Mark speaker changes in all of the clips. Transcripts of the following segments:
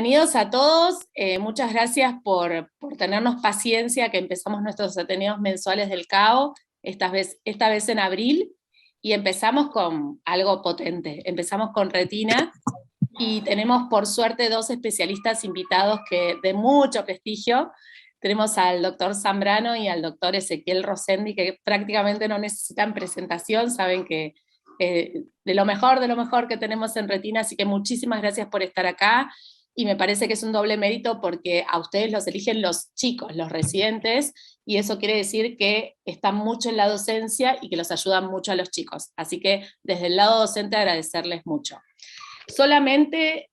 Speaker 1: Bienvenidos a todos, muchas gracias por tenernos paciencia, que empezamos nuestros Ateneos mensuales del CAO, esta vez en abril, y empezamos con algo potente, empezamos con retina, y tenemos por suerte dos especialistas invitados de mucho prestigio. Tenemos al doctor Zambrano y al doctor Ezequiel Rosendi, que prácticamente no necesitan presentación, saben que de lo mejor que tenemos en retina, así que muchísimas gracias por estar acá, y me parece que es un doble mérito porque a ustedes los eligen los chicos, los residentes, y eso quiere decir que están mucho en la docencia y que los ayudan mucho a los chicos, así que desde el lado docente agradecerles mucho. Solamente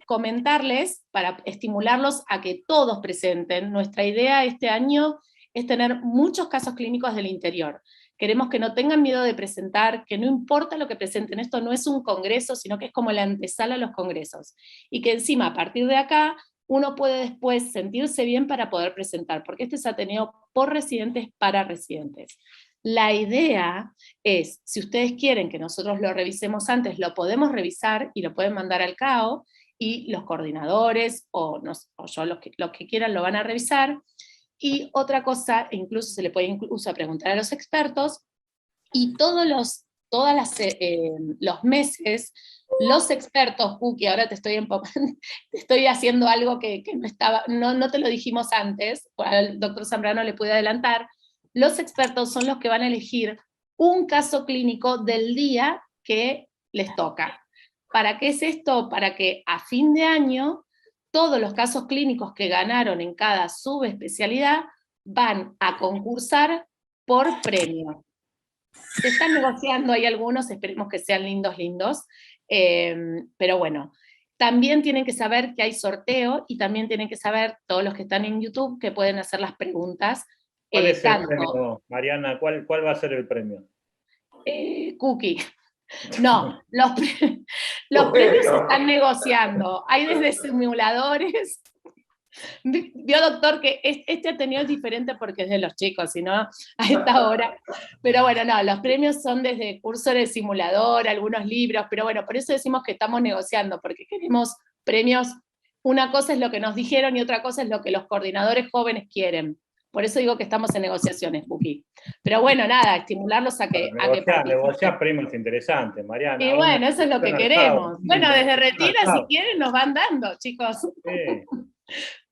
Speaker 1: comentarles, para estimularlos a que todos presenten, nuestra idea este año es tener muchos casos clínicos del interior. Queremos que no tengan miedo de presentar, que no importa lo que presenten, esto no es un congreso, sino que es como la antesala a los congresos. Y que encima, a partir de acá, uno puede después sentirse bien para poder presentar, porque este es Ateneo por residentes para residentes. La idea es, si ustedes quieren que nosotros lo revisemos antes, lo podemos revisar y lo pueden mandar al CAO, y los coordinadores o yo, los que quieran, lo van a revisar. Y otra cosa, incluso se le puede incluso preguntar a los expertos, y todos los meses, los expertos, Cookie, ahora te estoy haciendo algo que no te lo dijimos antes, al doctor Zambrano le pude adelantar, los expertos son los que van a elegir un caso clínico del día que les toca. ¿Para qué es esto? Para que a fin de año todos los casos clínicos que ganaron en cada subespecialidad van a concursar por premio. Se están negociando, hay algunos, esperemos que sean lindos, pero bueno. También tienen que saber que hay sorteo, y también tienen que saber, todos los que están en YouTube, que pueden hacer las preguntas.
Speaker 2: ¿Cuál es el premio, Mariana? ¿Cuál va a ser el premio?
Speaker 1: Cookie. No, los premios se están negociando. Hay desde simuladores. Vio, doctor, que este Ateneo es diferente porque es de los chicos, si no, a esta hora. Pero bueno, no, los premios son desde curso de simulador, algunos libros, pero bueno, por eso decimos que estamos negociando, porque queremos premios. Una cosa es lo que nos dijeron y otra cosa es lo que los coordinadores jóvenes quieren. Por eso digo que estamos en negociaciones, Puki. Pero bueno, nada, estimularlos a que
Speaker 2: negociar premios interesantes, Mariana.
Speaker 1: Y bueno, eso es lo que queremos. Bueno, desde retina, si quieren, nos van dando, chicos. Sí.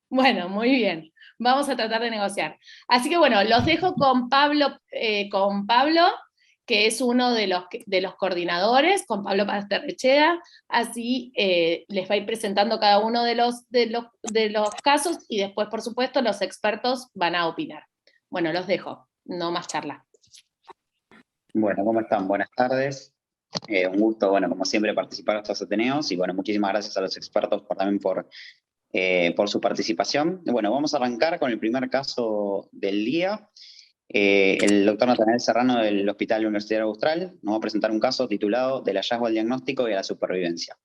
Speaker 1: Bueno, muy bien. Vamos a tratar de negociar. Así que bueno, los dejo con Pablo, que es uno de los coordinadores, con Pablo Pasterrechea. Así les va a ir presentando cada uno de los casos, y después, por supuesto, los expertos van a opinar. Bueno, los dejo. No más charla.
Speaker 3: Bueno, ¿cómo están? Buenas tardes. Un gusto, bueno, como siempre, participar en estos Ateneos, y bueno, muchísimas gracias a los expertos también por su participación. Bueno, vamos a arrancar con el primer caso del día. El doctor Natanael Serrano del Hospital Universitario Austral nos va a presentar un caso titulado Del hallazgo al diagnóstico y a la supervivencia.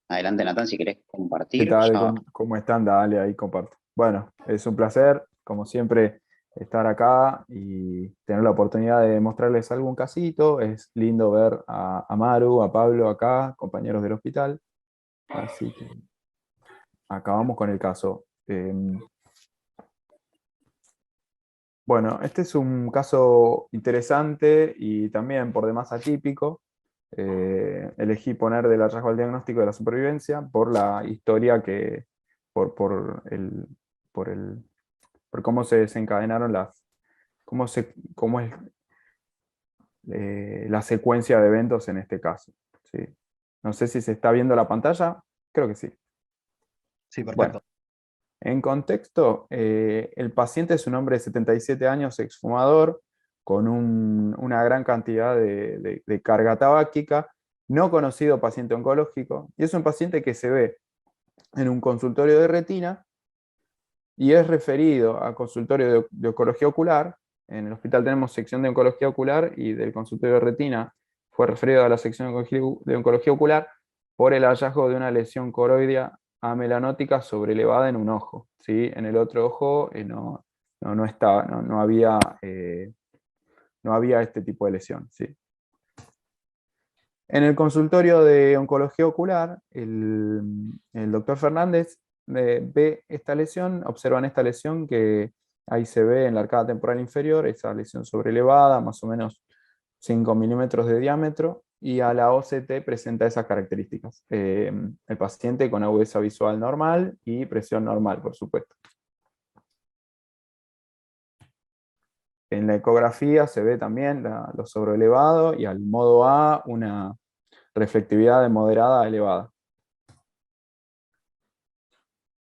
Speaker 3: Adelante, Natán, si querés compartir.
Speaker 4: ¿Qué tal? ¿Cómo están? Dale, ahí comparto. Bueno, es un placer, como siempre, estar acá y tener la oportunidad de mostrarles algún casito. Es lindo ver a Maru, a Pablo acá, compañeros del hospital. Así que acabamos con el caso. Bueno, este es un caso interesante y también por demás atípico. Elegí poner del hallazgo al diagnóstico de la supervivencia por la historia por cómo se desencadenaron cómo es la secuencia de eventos en este caso. ¿Sí? No sé si se está viendo la pantalla, creo que sí.
Speaker 3: Sí, perfecto.
Speaker 4: Bueno, en contexto, el paciente es un hombre de 77 años, exfumador, con una gran cantidad de carga tabáquica, no conocido paciente oncológico, y es un paciente que se ve en un consultorio de retina y es referido a consultorio de oncología ocular. En el hospital tenemos sección de oncología ocular, y del consultorio de retina fue referido a la sección de oncología ocular por el hallazgo de una lesión coroidea amelanótica sobrelevada en un ojo. ¿Sí? En el otro ojo no había este tipo de lesión. ¿Sí? En el consultorio de oncología ocular, el doctor Fernández ve esta lesión, observan esta lesión que ahí se ve en la arcada temporal inferior, esa lesión sobrelevada, más o menos 5 milímetros de diámetro, y a la OCT presenta esas características. El paciente con agudeza visual normal y presión normal, por supuesto. En la ecografía se ve también lo sobrelevado y al modo A una reflectividad de moderada a elevada.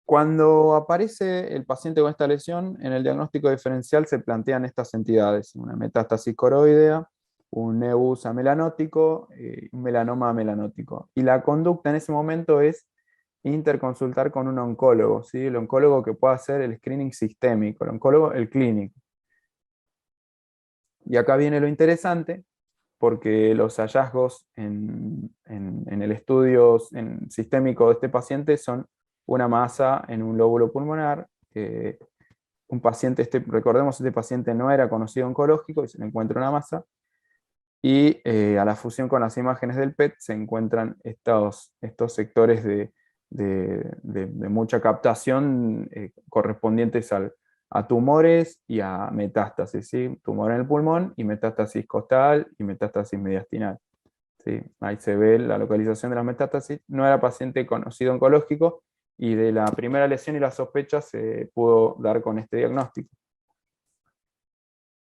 Speaker 4: Cuando aparece el paciente con esta lesión, en el diagnóstico diferencial se plantean estas entidades: una metástasis coroidea, un nevus amelanótico, un melanoma amelanótico. Y la conducta en ese momento es interconsultar con un oncólogo, ¿sí? El oncólogo que pueda hacer el screening sistémico, el oncólogo, el clínico. Y acá viene lo interesante, porque los hallazgos en el estudio sistémico de este paciente son una masa en un lóbulo pulmonar. Un paciente, recordemos, este paciente no era conocido oncológico y se le encuentra una masa. Y a la fusión con las imágenes del PET se encuentran estos sectores de mucha captación correspondientes a tumores y a metástasis, ¿sí? Tumor en el pulmón y metástasis costal y metástasis mediastinal, ¿sí? Ahí se ve la localización de las metástasis. No era paciente conocido oncológico y de la primera lesión y la sospecha se pudo dar con este diagnóstico.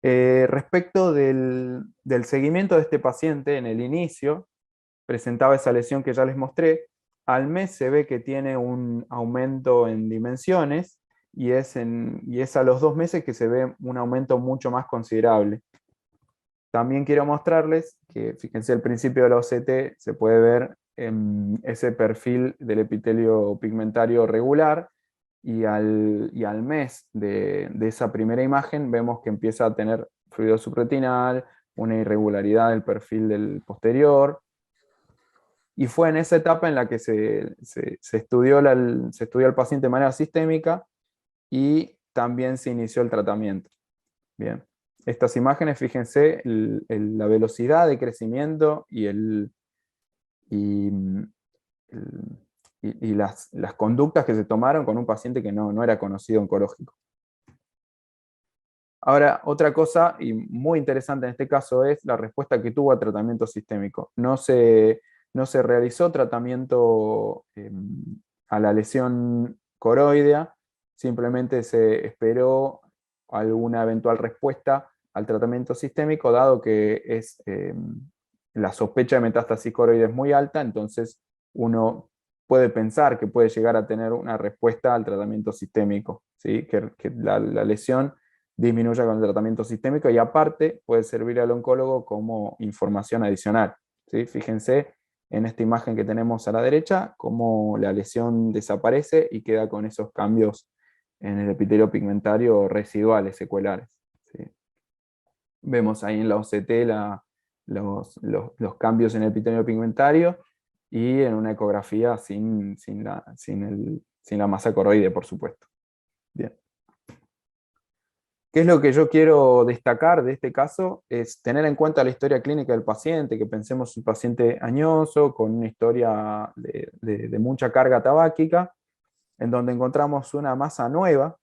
Speaker 4: Respecto del seguimiento de este paciente, en el inicio presentaba esa lesión que ya les mostré. Al mes se ve que tiene un aumento en dimensiones y es a los 2 meses que se ve un aumento mucho más considerable. También quiero mostrarles que, fíjense, al principio de la OCT se puede ver ese perfil del epitelio pigmentario regular, y al mes de esa primera imagen vemos que empieza a tener fluido subretinal, una irregularidad del perfil del posterior. Y fue en esa etapa en la que se estudió al paciente de manera sistémica y también se inició el tratamiento. Bien. Estas imágenes, fíjense la velocidad de crecimiento y las conductas que se tomaron con un paciente que no era conocido oncológico. Ahora, otra cosa y muy interesante en este caso es la respuesta que tuvo al tratamiento sistémico. No se realizó tratamiento a la lesión coroidea, simplemente se esperó alguna eventual respuesta al tratamiento sistémico, dado que la sospecha de metástasis coroidea es muy alta, entonces uno puede pensar que puede llegar a tener una respuesta al tratamiento sistémico, ¿sí? Que la lesión disminuya con el tratamiento sistémico, y aparte puede servir al oncólogo como información adicional, ¿sí? Fíjense en esta imagen que tenemos a la derecha, cómo la lesión desaparece y queda con esos cambios en el epitelio pigmentario residuales, secuelares, ¿sí? Vemos ahí en la OCT los cambios en el epitelio pigmentario, y en una ecografía sin la masa coroide, por supuesto. Bien. ¿Qué es lo que yo quiero destacar de este caso? Es tener en cuenta la historia clínica del paciente, que pensemos un paciente añoso, con una historia de mucha carga tabáquica, en donde encontramos una masa nueva,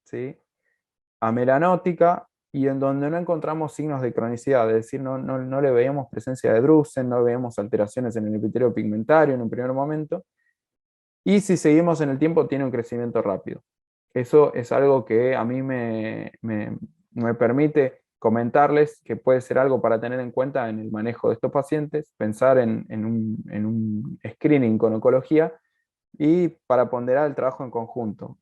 Speaker 4: ¿sí? Amelanótica, y en donde no encontramos signos de cronicidad, es decir, no le veíamos presencia de drusen, no veíamos alteraciones en el epitelio pigmentario en un primer momento, y si seguimos en el tiempo tiene un crecimiento rápido. Eso es algo que a mí me permite comentarles que puede ser algo para tener en cuenta en el manejo de estos pacientes, pensar en un screening con oncología, y para ponderar el trabajo en conjunto.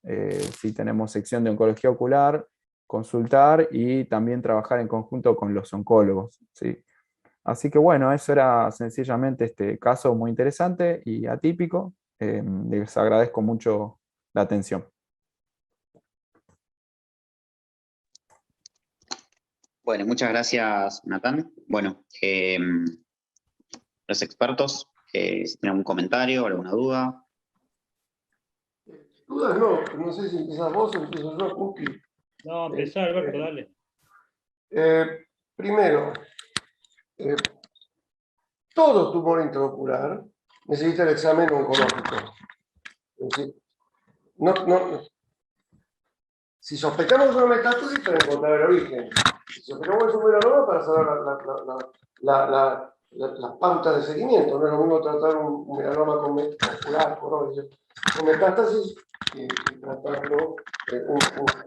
Speaker 4: Si tenemos sección de oncología ocular, consultar y también trabajar en conjunto con los oncólogos, ¿sí? Así que bueno, eso era sencillamente este caso muy interesante y atípico. Les agradezco mucho la atención.
Speaker 3: Bueno, muchas gracias, Natán. Bueno, los expertos, si tienen algún comentario, alguna duda.
Speaker 5: Dudas no sé si empezás vos o empiezo yo, Cookie.
Speaker 2: No, empezá, Alberto, dale.
Speaker 5: Primero, todo tumor intraocular necesita el examen oncológico. Es decir, si sospechamos una metástasis, para encontrar el origen. Si sospechamos un melanoma, para saber las pautas de seguimiento. No es lo mismo tratar un melanoma con metástasis y tratarlo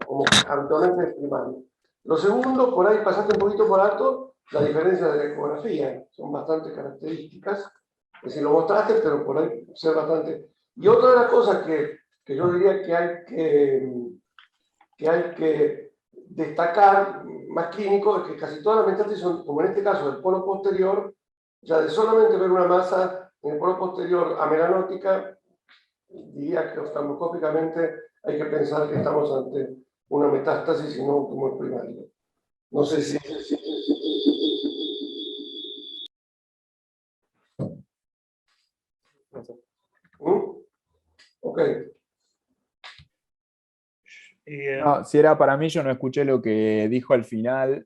Speaker 5: como habitualmente primario. Lo segundo, por ahí pasaste un poquito por alto la diferencia de la ecografía. Son bastante características. Es decir, lo mostraste, pero por ahí ser bastante. Y otra de las cosas que yo diría que hay que destacar más clínico es que casi todas las metástasis son, como en este caso, del polo posterior, ya de solamente ver una masa en el polo posterior amelanótica, diría que oftalmoscópicamente hay que pensar que estamos ante una metástasis y no un tumor primario. No sé si... Ok.
Speaker 4: No, si era para mí, yo no escuché lo que dijo al final,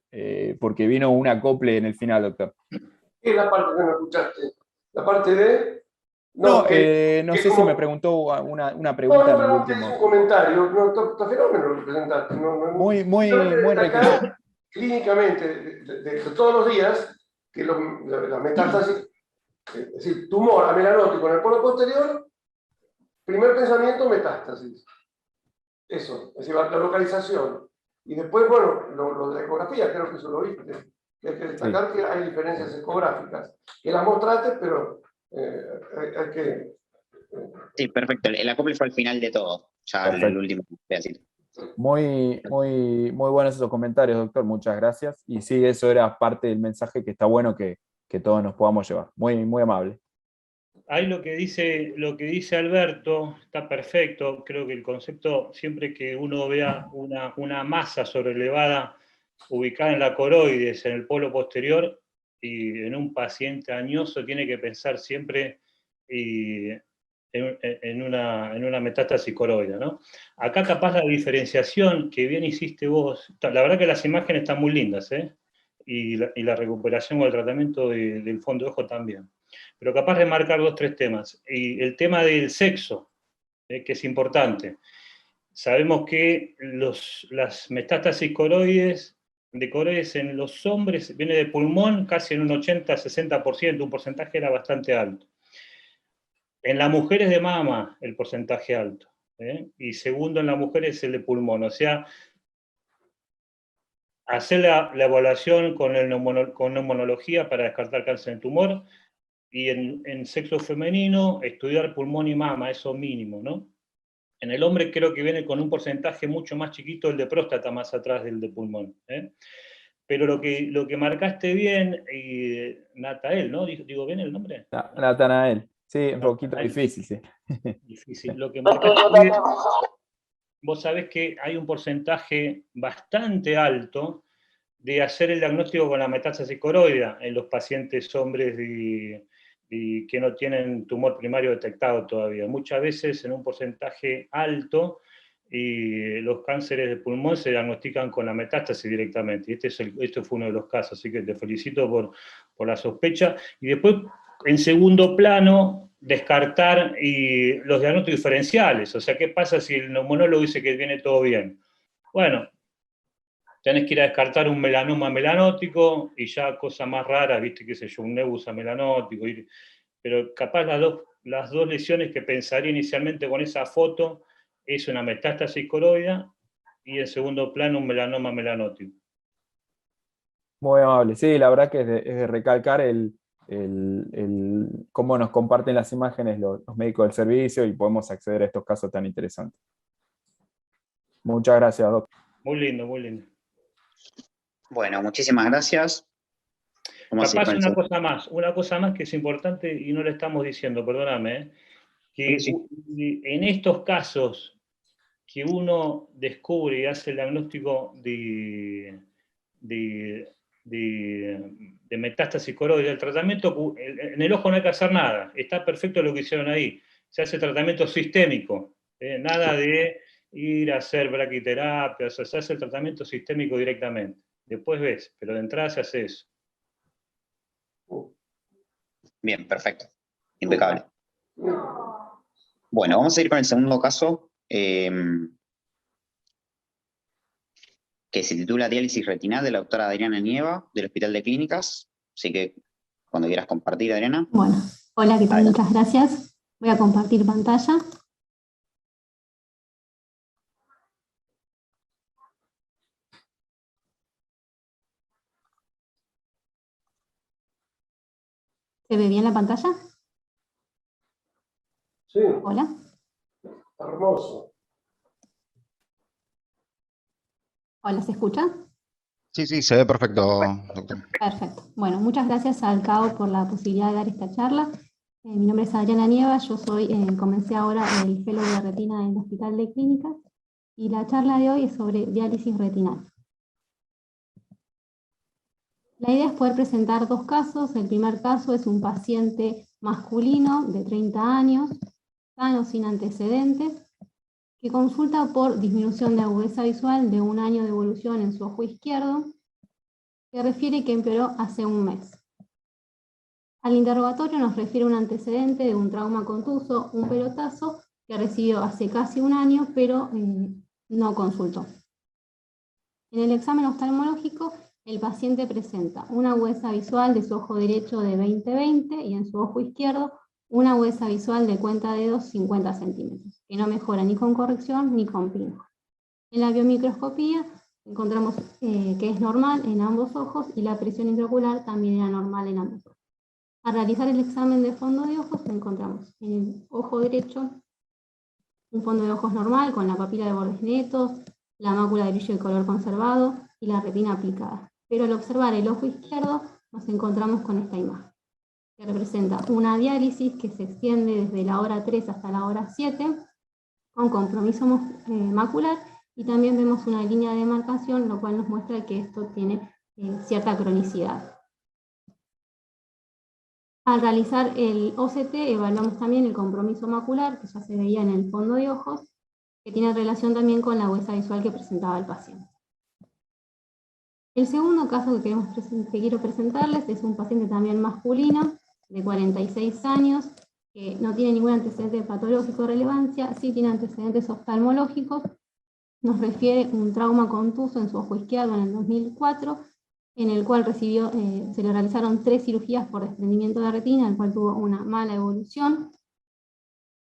Speaker 4: porque vino un acople en el final, doctor.
Speaker 5: ¿Qué es la parte que no escuchaste? La parte de...
Speaker 4: No,
Speaker 5: que
Speaker 4: no sé
Speaker 5: como...
Speaker 4: si me preguntó una pregunta
Speaker 5: No,
Speaker 4: en el
Speaker 5: no, te hice
Speaker 4: último.
Speaker 5: un comentario. No, está fenómeno lo que presentaste.
Speaker 4: Muy requisito.
Speaker 5: Clínicamente, de todos los días, que la metástasis, es decir, tumor amelanótico en el polo posterior, primer pensamiento, metástasis. Eso, es decir, la localización. Y después, bueno, lo de la ecografía, creo que eso lo viste. Que hay que destacar que hay diferencias ecográficas, que las mostraste, pero hay que...
Speaker 3: Sí, perfecto. El acople fue al final de todo, ya el último pedacito.
Speaker 4: Muy buenos esos comentarios, doctor. Muchas gracias. Y sí, eso era parte del mensaje que está bueno que todos nos podamos llevar. Muy amable.
Speaker 2: Ahí lo que dice Alberto está perfecto. Creo que el concepto, siempre que uno vea una masa sobrelevada ubicada en la coroides, en el polo posterior, y en un paciente añoso, tiene que pensar siempre en una metástasis coroidea, ¿no? Acá capaz la diferenciación que bien hiciste vos, la verdad que las imágenes están muy lindas, ¿eh? Y la recuperación o el tratamiento del fondo de ojo también. Pero capaz de marcar 2 o 3 temas. Y el tema del sexo, que es importante. Sabemos que las metástasis coroides en los hombres viene de pulmón casi en un 80-60%, un porcentaje era bastante alto. En las mujeres de mama, el porcentaje alto. Y segundo en las mujeres es el de pulmón. O sea, hacer la evaluación con neumonología para descartar cáncer en tumor, y en sexo femenino, estudiar pulmón y mama, eso mínimo, ¿no? En el hombre creo que viene con un porcentaje mucho más chiquito el de próstata, más atrás del de pulmón. Pero lo que marcaste bien, Natael, ¿no? ¿Digo bien el nombre?
Speaker 4: Natanael. Sí, un poquito difícil, sí.
Speaker 2: Difícil. Lo que marcaste bien, vos sabés que hay un porcentaje bastante alto de hacer el diagnóstico con la metástasis coroidea en los pacientes hombres y que no tienen tumor primario detectado todavía. Muchas veces en un porcentaje alto y los cánceres de pulmón se diagnostican con la metástasis directamente. Y este fue uno de los casos, así que te felicito por la sospecha. Y después, en segundo plano, descartar los diagnósticos diferenciales. O sea, ¿qué pasa si el neumonólogo dice que viene todo bien? Bueno, tenés que ir a descartar un melanoma melanótico y ya cosas más raras, viste, qué sé yo, un nebusa melanótico, pero capaz las dos lesiones que pensaría inicialmente con esa foto es una metástasis coroidea y en segundo plano un melanoma melanótico.
Speaker 4: Muy amable. Sí, la verdad que es de recalcar cómo nos comparten las imágenes los médicos del servicio y podemos acceder a estos casos tan interesantes. Muchas gracias, doctor.
Speaker 2: Muy lindo, muy lindo.
Speaker 3: Bueno, muchísimas gracias.
Speaker 2: Capaz una cosa más que es importante y no le estamos diciendo, perdóname, que en estos casos que uno descubre y hace el diagnóstico de metástasis coroidea, el tratamiento, en el ojo no hay que hacer nada, está perfecto lo que hicieron ahí, se hace tratamiento sistémico, nada de ir a hacer braquiterapia, o sea, se hace el tratamiento sistémico directamente, después ves, pero de entrada se hace eso.
Speaker 3: Bien, perfecto. Impecable. Bueno, vamos a ir con el segundo caso, que se titula Diálisis retinal, de la doctora Adriana Nieva, del Hospital de Clínicas. Así que cuando quieras compartir, Adriana.
Speaker 6: Bueno, hola, ¿qué tal?
Speaker 3: Adelante.
Speaker 6: Muchas gracias. Voy a compartir pantalla. ¿Se ve bien la pantalla?
Speaker 5: Sí,
Speaker 6: Hola.
Speaker 5: hermoso.
Speaker 6: Hola, ¿se escucha?
Speaker 7: Sí, sí, se ve perfecto, doctor.
Speaker 6: Perfecto. Bueno, muchas gracias al CAO por la posibilidad de dar esta charla. Mi nombre es Adriana Nieva, yo comencé ahora el fellow de retina en el Hospital de Clínicas, y la charla de hoy es sobre diálisis retinal. La idea es poder presentar dos casos. El primer caso es un paciente masculino de 30 años, sano, sin antecedentes, que consulta por disminución de agudeza visual de 1 año de evolución en su ojo izquierdo, que refiere que empeoró hace un mes. Al interrogatorio nos refiere un antecedente de un trauma contuso, un pelotazo, que recibió hace casi 1 año, pero no consultó. En el examen oftalmológico, el paciente presenta una agudeza visual de su ojo derecho de 20/20 y en su ojo izquierdo una agudeza visual de cuenta dedos 50 centímetros, que no mejora ni con corrección ni con pinza. En la biomicroscopía encontramos que es normal en ambos ojos y la presión intraocular también era normal en ambos ojos. Al realizar el examen de fondo de ojos encontramos en el ojo derecho un fondo de ojos normal con la papila de bordes netos, la mácula de brillo de color conservado y la retina aplicada. Pero al observar el ojo izquierdo nos encontramos con esta imagen, que representa una diálisis que se extiende desde la hora 3 hasta la hora 7, con compromiso macular, y también vemos una línea de demarcación, lo cual nos muestra que esto tiene cierta cronicidad. Al realizar el OCT evaluamos también el compromiso macular, que ya se veía en el fondo de ojos, que tiene relación también con la agudeza visual que presentaba el paciente. El segundo caso que quiero presentarles es un paciente también masculino, de 46 años, que no tiene ningún antecedente patológico de relevancia, sí tiene antecedentes oftalmológicos. Nos refiere un trauma contuso en su ojo izquierdo en el 2004, en el cual se le realizaron 3 cirugías por desprendimiento de retina, en el cual tuvo una mala evolución,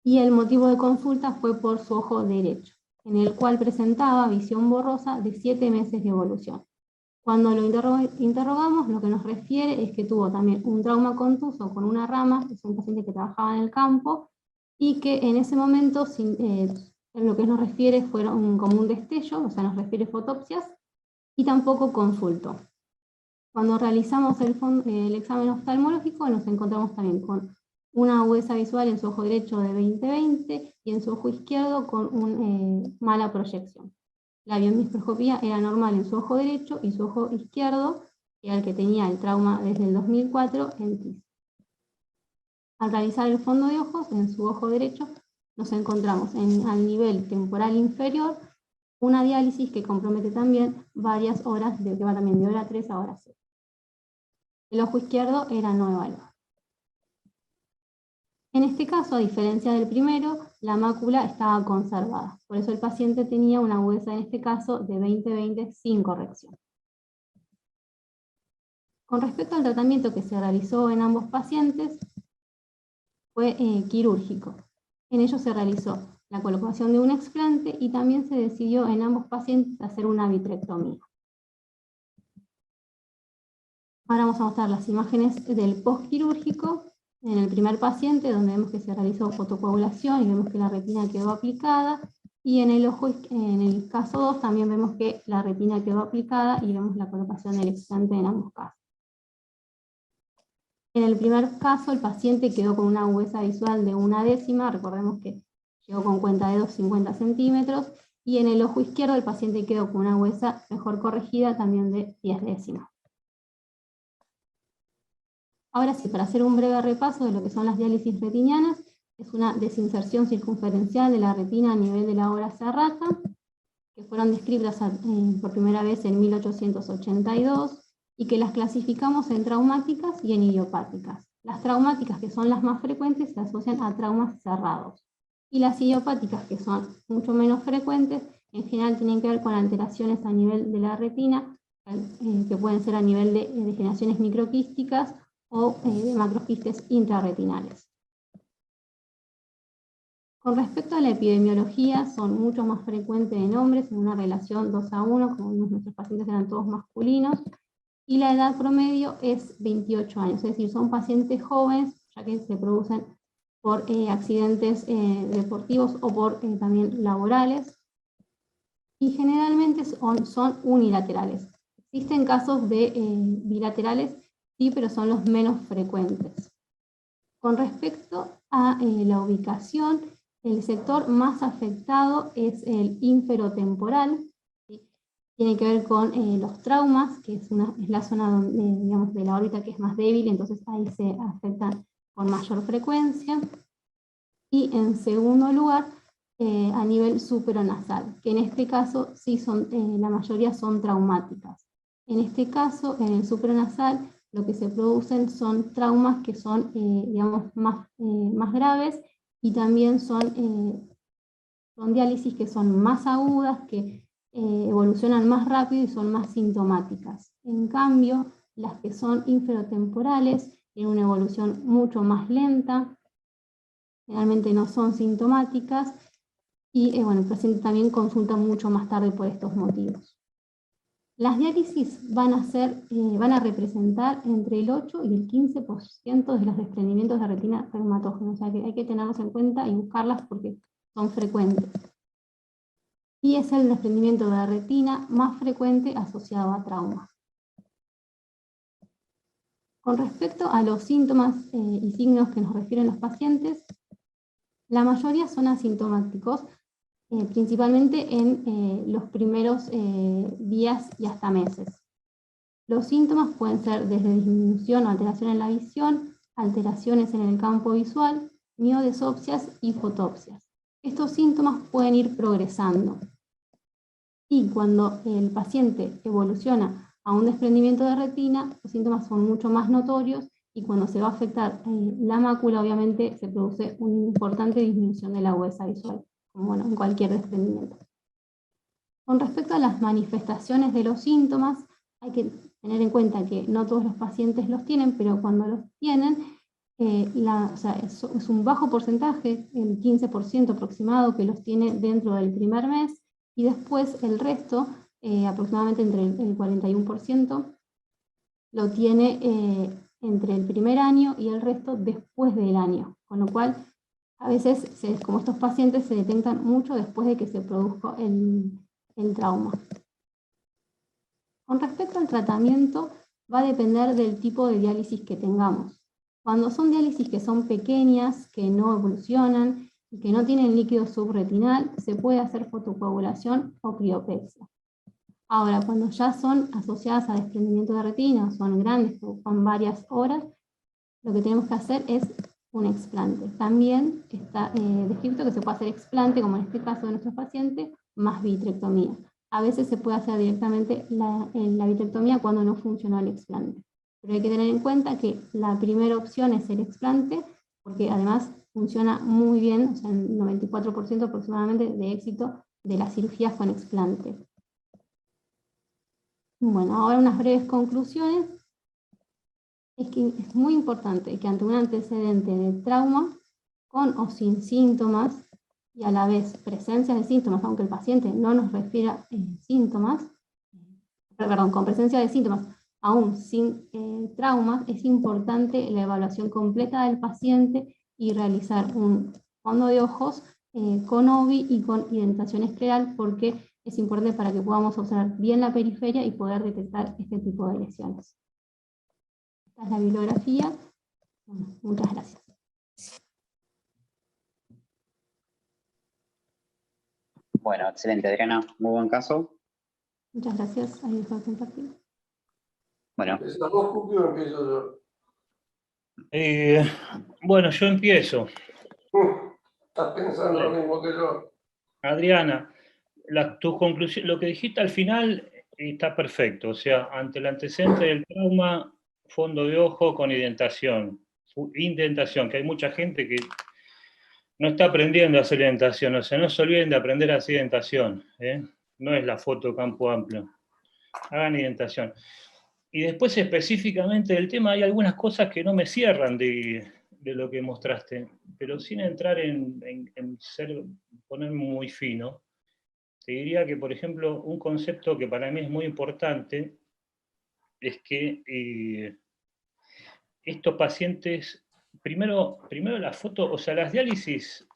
Speaker 6: y el motivo de consulta fue por su ojo derecho, en el cual presentaba visión borrosa de 7 meses de evolución. Cuando lo interrogamos, lo que nos refiere es que tuvo también un trauma contuso con una rama, es un paciente que trabajaba en el campo, y que en ese momento, en lo que nos refiere, fueron como un destello, o sea, nos refiere fotopsias, y tampoco consultó. Cuando realizamos el examen oftalmológico, nos encontramos también con una agudeza visual en su ojo derecho de 20/20 y en su ojo izquierdo con una mala proyección. La biomicroscopía era normal en su ojo derecho y su ojo izquierdo, que era el que tenía el trauma desde el 2004, en TIS. Al realizar el fondo de ojos, en su ojo derecho, nos encontramos al nivel temporal inferior una diálisis que compromete también varias horas, que va también de hora 3 a hora 6. El ojo izquierdo era no evaluado. En este caso, a diferencia del primero, la mácula estaba conservada. Por eso el paciente tenía una agudeza, en este caso, de 20/20 sin corrección. Con respecto al tratamiento que se realizó en ambos pacientes, fue quirúrgico. En ello se realizó la colocación de un explante y también se decidió en ambos pacientes hacer una vitrectomía. Ahora vamos a mostrar las imágenes del postquirúrgico en el primer paciente, donde vemos que se realizó fotocoagulación y vemos que la retina quedó aplicada, y en el caso 2 también vemos que la retina quedó aplicada y vemos la colocación del explante en ambos casos. En el primer caso, el paciente quedó con una agudeza visual de 1/10, recordemos que llegó con cuenta de 50 centímetros, y en el ojo izquierdo el paciente quedó con una agudeza mejor corregida también de 10/10. Ahora sí, para hacer un breve repaso de lo que son las diálisis retinianas, es una desinserción circunferencial de la retina a nivel de la hora serrata, que fueron descritas por primera vez en 1882, y que las clasificamos en traumáticas y en idiopáticas. Las traumáticas, que son las más frecuentes, se asocian a traumas cerrados. Y las idiopáticas, que son mucho menos frecuentes, en general tienen que ver con alteraciones a nivel de la retina, que pueden ser a nivel de degeneraciones microquísticas o de macroquistes intrarretinales. Con respecto a la epidemiología, son mucho más frecuentes en hombres, en una relación 2:1, como vimos, nuestros pacientes eran todos masculinos, y la edad promedio es 28 años, es decir, son pacientes jóvenes, ya que se producen por accidentes deportivos o por también laborales, y generalmente son unilaterales. Existen casos de bilaterales, sí, pero son los menos frecuentes. Con respecto a la ubicación, el sector más afectado es el inferotemporal, ¿sí? Tiene que ver con los traumas, que es la zona donde, digamos, de la órbita que es más débil, entonces ahí se afectan con mayor frecuencia. Y en segundo lugar, a nivel supranasal, que en este caso sí son, la mayoría son traumáticas. En este caso, en el supranasal, lo que se producen son traumas que son, digamos, más graves, y también son diálisis que son más agudas, que evolucionan más rápido y son más sintomáticas. En cambio, las que son inferotemporales tienen una evolución mucho más lenta, generalmente no son sintomáticas, y bueno, el paciente también consulta mucho más tarde por estos motivos. Las diálisis van a representar entre el 8 y el 15% de los desprendimientos de retina reumatógena, o sea que hay que tenerlos en cuenta y buscarlas porque son frecuentes. Y es el desprendimiento de retina más frecuente asociado a trauma. Con respecto a los síntomas y signos que nos refieren los pacientes, la mayoría son asintomáticos, principalmente en los primeros días y hasta meses. Los síntomas pueden ser desde disminución o alteración en la visión, alteraciones en el campo visual, miodesopsias y fotopsias. Estos síntomas pueden ir progresando. Y cuando el paciente evoluciona a un desprendimiento de retina, los síntomas son mucho más notorios, y cuando se va a afectar la mácula, obviamente se produce una importante disminución de la agudeza visual, como bueno, en cualquier desprendimiento. Con respecto a las manifestaciones de los síntomas, hay que tener en cuenta que no todos los pacientes los tienen, pero cuando los tienen, es un bajo porcentaje, el 15% aproximado, que los tiene dentro del primer mes, y después el resto, aproximadamente entre el 41%, lo tiene entre el primer año y el resto después del año, con lo cual a veces, como estos pacientes se detectan mucho después de que se produjo el trauma. Con respecto al tratamiento, va a depender del tipo de diálisis que tengamos. Cuando son diálisis que son pequeñas, que no evolucionan y que no tienen líquido subretinal, se puede hacer fotocoagulación o criopexia. Ahora, cuando ya son asociadas a desprendimiento de retina, son grandes, que ocupan varias horas, lo que tenemos que hacer es un explante. También está descrito que se puede hacer explante, como en este caso de nuestro paciente, más vitrectomía. A veces se puede hacer directamente la vitrectomía cuando no funcionó el explante. Pero hay que tener en cuenta que la primera opción es el explante, porque además funciona muy bien, o sea, el 94% aproximadamente de éxito de las cirugías con explante. Bueno, ahora unas breves conclusiones. Es que es muy importante que ante un antecedente de trauma, con o sin síntomas, y a la vez presencia de síntomas, aunque el paciente no nos refiera síntomas, perdón, con presencia de síntomas aún sin traumas, es importante la evaluación completa del paciente y realizar un fondo de ojos con OVI y con identación escleral, porque es importante para que podamos observar bien la periferia y poder detectar este tipo de lesiones. Esta es la bibliografía. Bueno, muchas gracias.
Speaker 3: Bueno, excelente, Adriana, muy buen caso.
Speaker 6: Muchas gracias. Ahí dejo de compartir.
Speaker 3: Bueno,
Speaker 5: ¿Empezás vos, Cupi, o empiezo yo?
Speaker 2: Bueno, yo empiezo.
Speaker 5: Estás pensando lo mismo que yo.
Speaker 2: Adriana, tu conclusión, lo que dijiste al final está perfecto. O sea, ante el antecedente del trauma, fondo de ojo con identación. indentación, que hay mucha gente que no está aprendiendo a hacer indentación, o sea, no se olviden de aprender a hacer indentación, ¿eh? No es la foto campo amplio, hagan indentación. Y después específicamente del tema hay algunas cosas que no me cierran de lo que mostraste, pero sin entrar en ponerme muy fino, te diría que, por ejemplo, un concepto que para mí es muy importante es que estos pacientes, primero la foto, o sea, las diálisis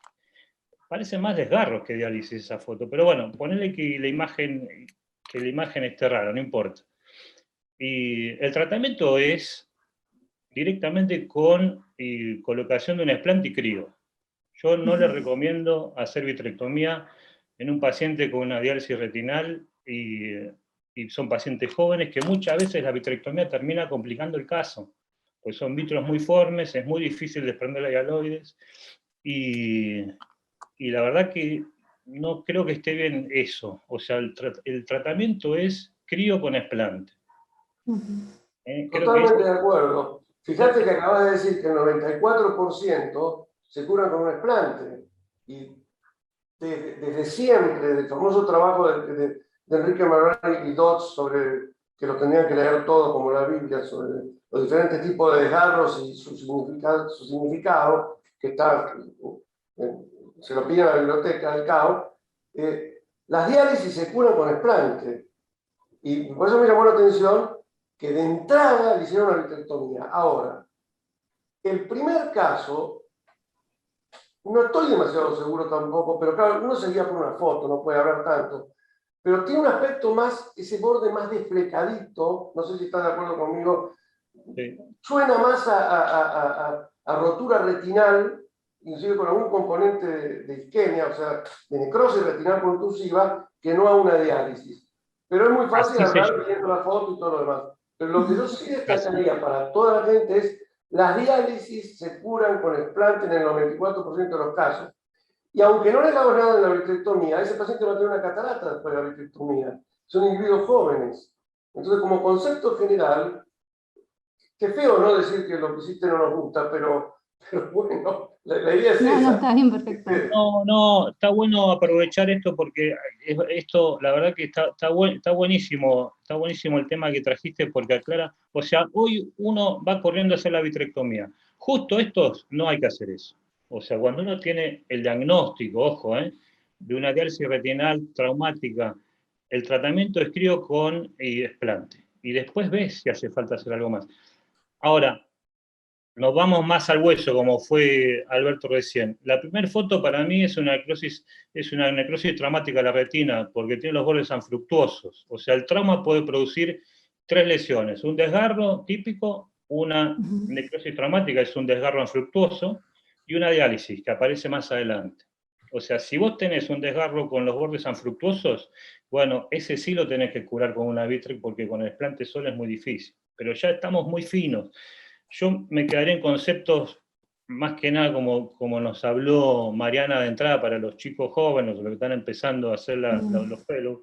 Speaker 2: parecen más desgarros que diálisis esa foto, pero bueno, ponele que la imagen esté rara, no importa. Y el tratamiento es directamente con colocación de un explante y crío. Yo no le recomiendo hacer vitrectomía en un paciente con una diálisis retinal y son pacientes jóvenes que muchas veces la vitrectomía termina complicando el caso, pues son vitros muy formes, es muy difícil desprender la hialoides y la verdad que no creo que esté bien eso. O sea, el tratamiento es crío con explante.
Speaker 5: Totalmente de acuerdo. Fíjate que acabas de decir que el 94% se curan con un explante. Y desde siempre, del famoso trabajo de Enrique Marrani y Dodds sobre que lo tenían que leer todo como la Biblia, sobre los diferentes tipos de desgarros y su significado, que está, se lo piden a la biblioteca del CAO, las diálisis se curan con explante. Y por eso me llamó la atención que de entrada le hicieron una vitrectomía. Ahora, el primer caso, no estoy demasiado seguro tampoco, pero claro, uno se guía por una foto, no puede hablar tanto, pero tiene un aspecto más, ese borde más desflecadito, no sé si estás de acuerdo conmigo, sí. Suena más a rotura retinal, inclusive con algún componente de isquemia, o sea, de necrosis retinal contusiva, que no a una diálisis. Pero es muy fácil hablar viendo la foto y todo lo demás. Pero lo que yo sí destacaría para toda la gente es las diálisis se curan con explante en el 94% de los casos. Y aunque no le hagamos nada en la vitrectomía, ese paciente va a tener una catarata después de la vitrectomía. Son individuos jóvenes. Entonces, como concepto general, qué feo no decir que lo que hiciste no nos gusta, pero bueno, la idea es esa.
Speaker 6: No, está bien, perfecto.
Speaker 2: No, está bueno aprovechar esto porque esto, la verdad que está buenísimo el tema que trajiste porque aclara, o sea, hoy uno va corriendo a hacer la vitrectomía. Justo estos no hay que hacer eso. O sea, cuando uno tiene el diagnóstico, ojo, de una diálisis retinal traumática, el tratamiento es crío con explante. Y después ves si hace falta hacer algo más. Ahora, nos vamos más al hueso, como fue Alberto recién. La primera foto para mí es una necrosis traumática de la retina, porque tiene los bordes anfructuosos. O sea, el trauma puede producir 3 lesiones. Un desgarro típico, una necrosis traumática es un desgarro anfructuoso, y una diálisis, que aparece más adelante. O sea, si vos tenés un desgarro con los bordes anfructuosos, bueno, ese sí lo tenés que curar con una vitrec, porque con el explante solo es muy difícil. Pero ya estamos muy finos. Yo me quedaré en conceptos, más que nada como nos habló Mariana de entrada para los chicos jóvenes, los que están empezando a hacer los fellows.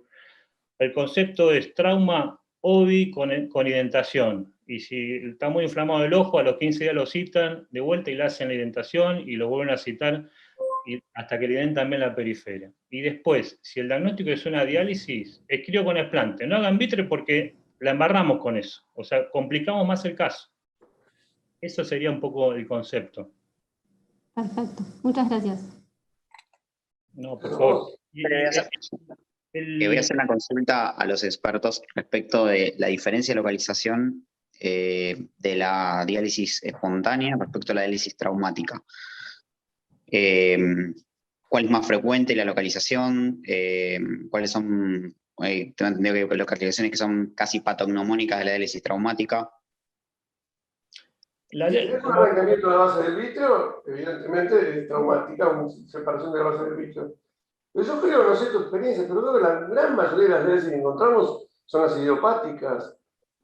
Speaker 2: El concepto es trauma OBI con identación. Y si está muy inflamado el ojo, a los 15 días lo citan de vuelta y le hacen la identación y lo vuelven a citar hasta que le identan bien la periferia. Y después, si el diagnóstico es una diálisis, escribo con explante. No hagan vitre porque la embarramos con eso. O sea, complicamos más el caso. Eso sería un poco el concepto.
Speaker 6: Perfecto, muchas gracias.
Speaker 2: No, por favor.
Speaker 3: Voy a hacer una consulta a los expertos respecto de la diferencia de localización de la diálisis espontánea respecto a la diálisis traumática. ¿Cuál es más frecuente la localización? ¿Cuáles son, tengo entendido que localizaciones que son casi patognomónicas de la diálisis traumática?
Speaker 5: Si es un arrancamiento de la base del vítreo, evidentemente es traumática, una separación de la base del vítreo. Pero yo creo, no sé tu experiencia, pero creo que la gran mayoría de las diálisis que encontramos son las idiopáticas.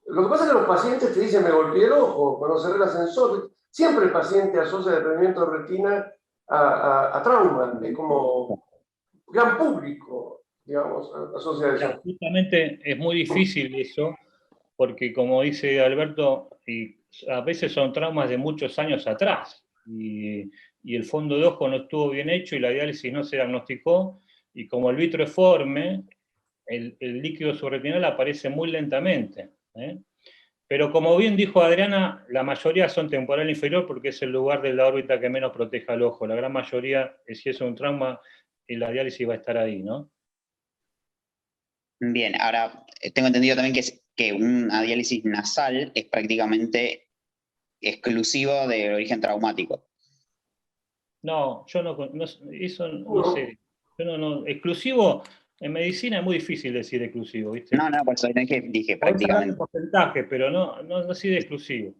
Speaker 5: Lo que pasa es que los pacientes te dicen, me golpeé el ojo, cuando cerré el ascensor. Siempre el paciente asocia el desprendimiento de retina a trauma, es como gran público, digamos, asocia eso.
Speaker 2: Justamente es muy difícil eso, porque como dice Alberto, y a veces son traumas de muchos años atrás, y el fondo de ojo no estuvo bien hecho y la diálisis no se diagnosticó, y como el vitreforme, el líquido subretinal aparece muy lentamente. Pero como bien dijo Adriana, la mayoría son temporal inferior porque es el lugar de la órbita que menos protege al ojo. La gran mayoría, si es un trauma, la diálisis va a estar ahí, ¿no?
Speaker 3: Bien, ahora tengo entendido también que una diálisis nasal es prácticamente exclusivo del origen traumático.
Speaker 2: No, yo eso no sé. Yo no, exclusivo, en medicina es muy difícil decir exclusivo, ¿viste?
Speaker 3: No, por eso dije
Speaker 2: Podés hablar de
Speaker 3: prácticamente.
Speaker 2: porcentaje, pero no así de exclusivo.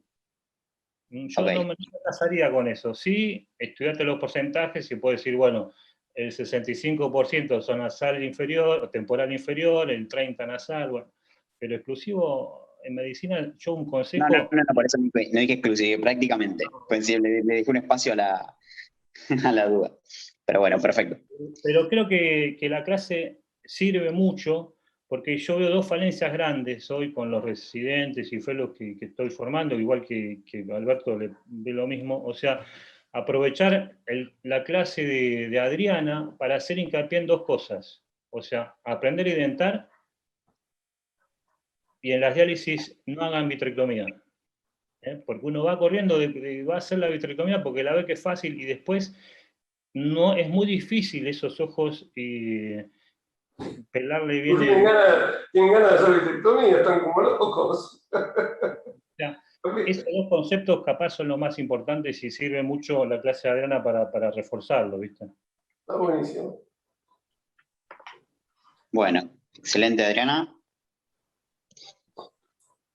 Speaker 2: Yo
Speaker 3: Ok.
Speaker 2: no me casaría con eso. Sí, estudiate los porcentajes y puedes decir, bueno, el 65% son nasal inferior, o temporal inferior, el 30% nasal, bueno. Pero exclusivo, en medicina, yo un consejo...
Speaker 3: No, por eso no dije exclusivo, prácticamente. Pues sí, le dejé un espacio a a la duda. Pero bueno, perfecto.
Speaker 2: Pero creo que la clase sirve mucho, porque yo veo dos falencias grandes hoy con los residentes y fellows que estoy formando, igual que Alberto ve lo mismo. O sea, aprovechar la clase de Adriana para hacer hincapié en dos cosas. O sea, aprender a identar, y en las diálisis no hagan vitrectomía. Porque uno va corriendo, va a hacer la vitrectomía porque la ve que es fácil, y después no es muy difícil esos ojos pelarle bien
Speaker 5: Tienen ganas de hacer vitrectomía, están como locos.
Speaker 2: Esos dos conceptos capaz son los más importantes y sirve mucho la clase de Adriana para reforzarlo, ¿viste?
Speaker 5: Está buenísimo.
Speaker 3: Bueno, excelente, Adriana.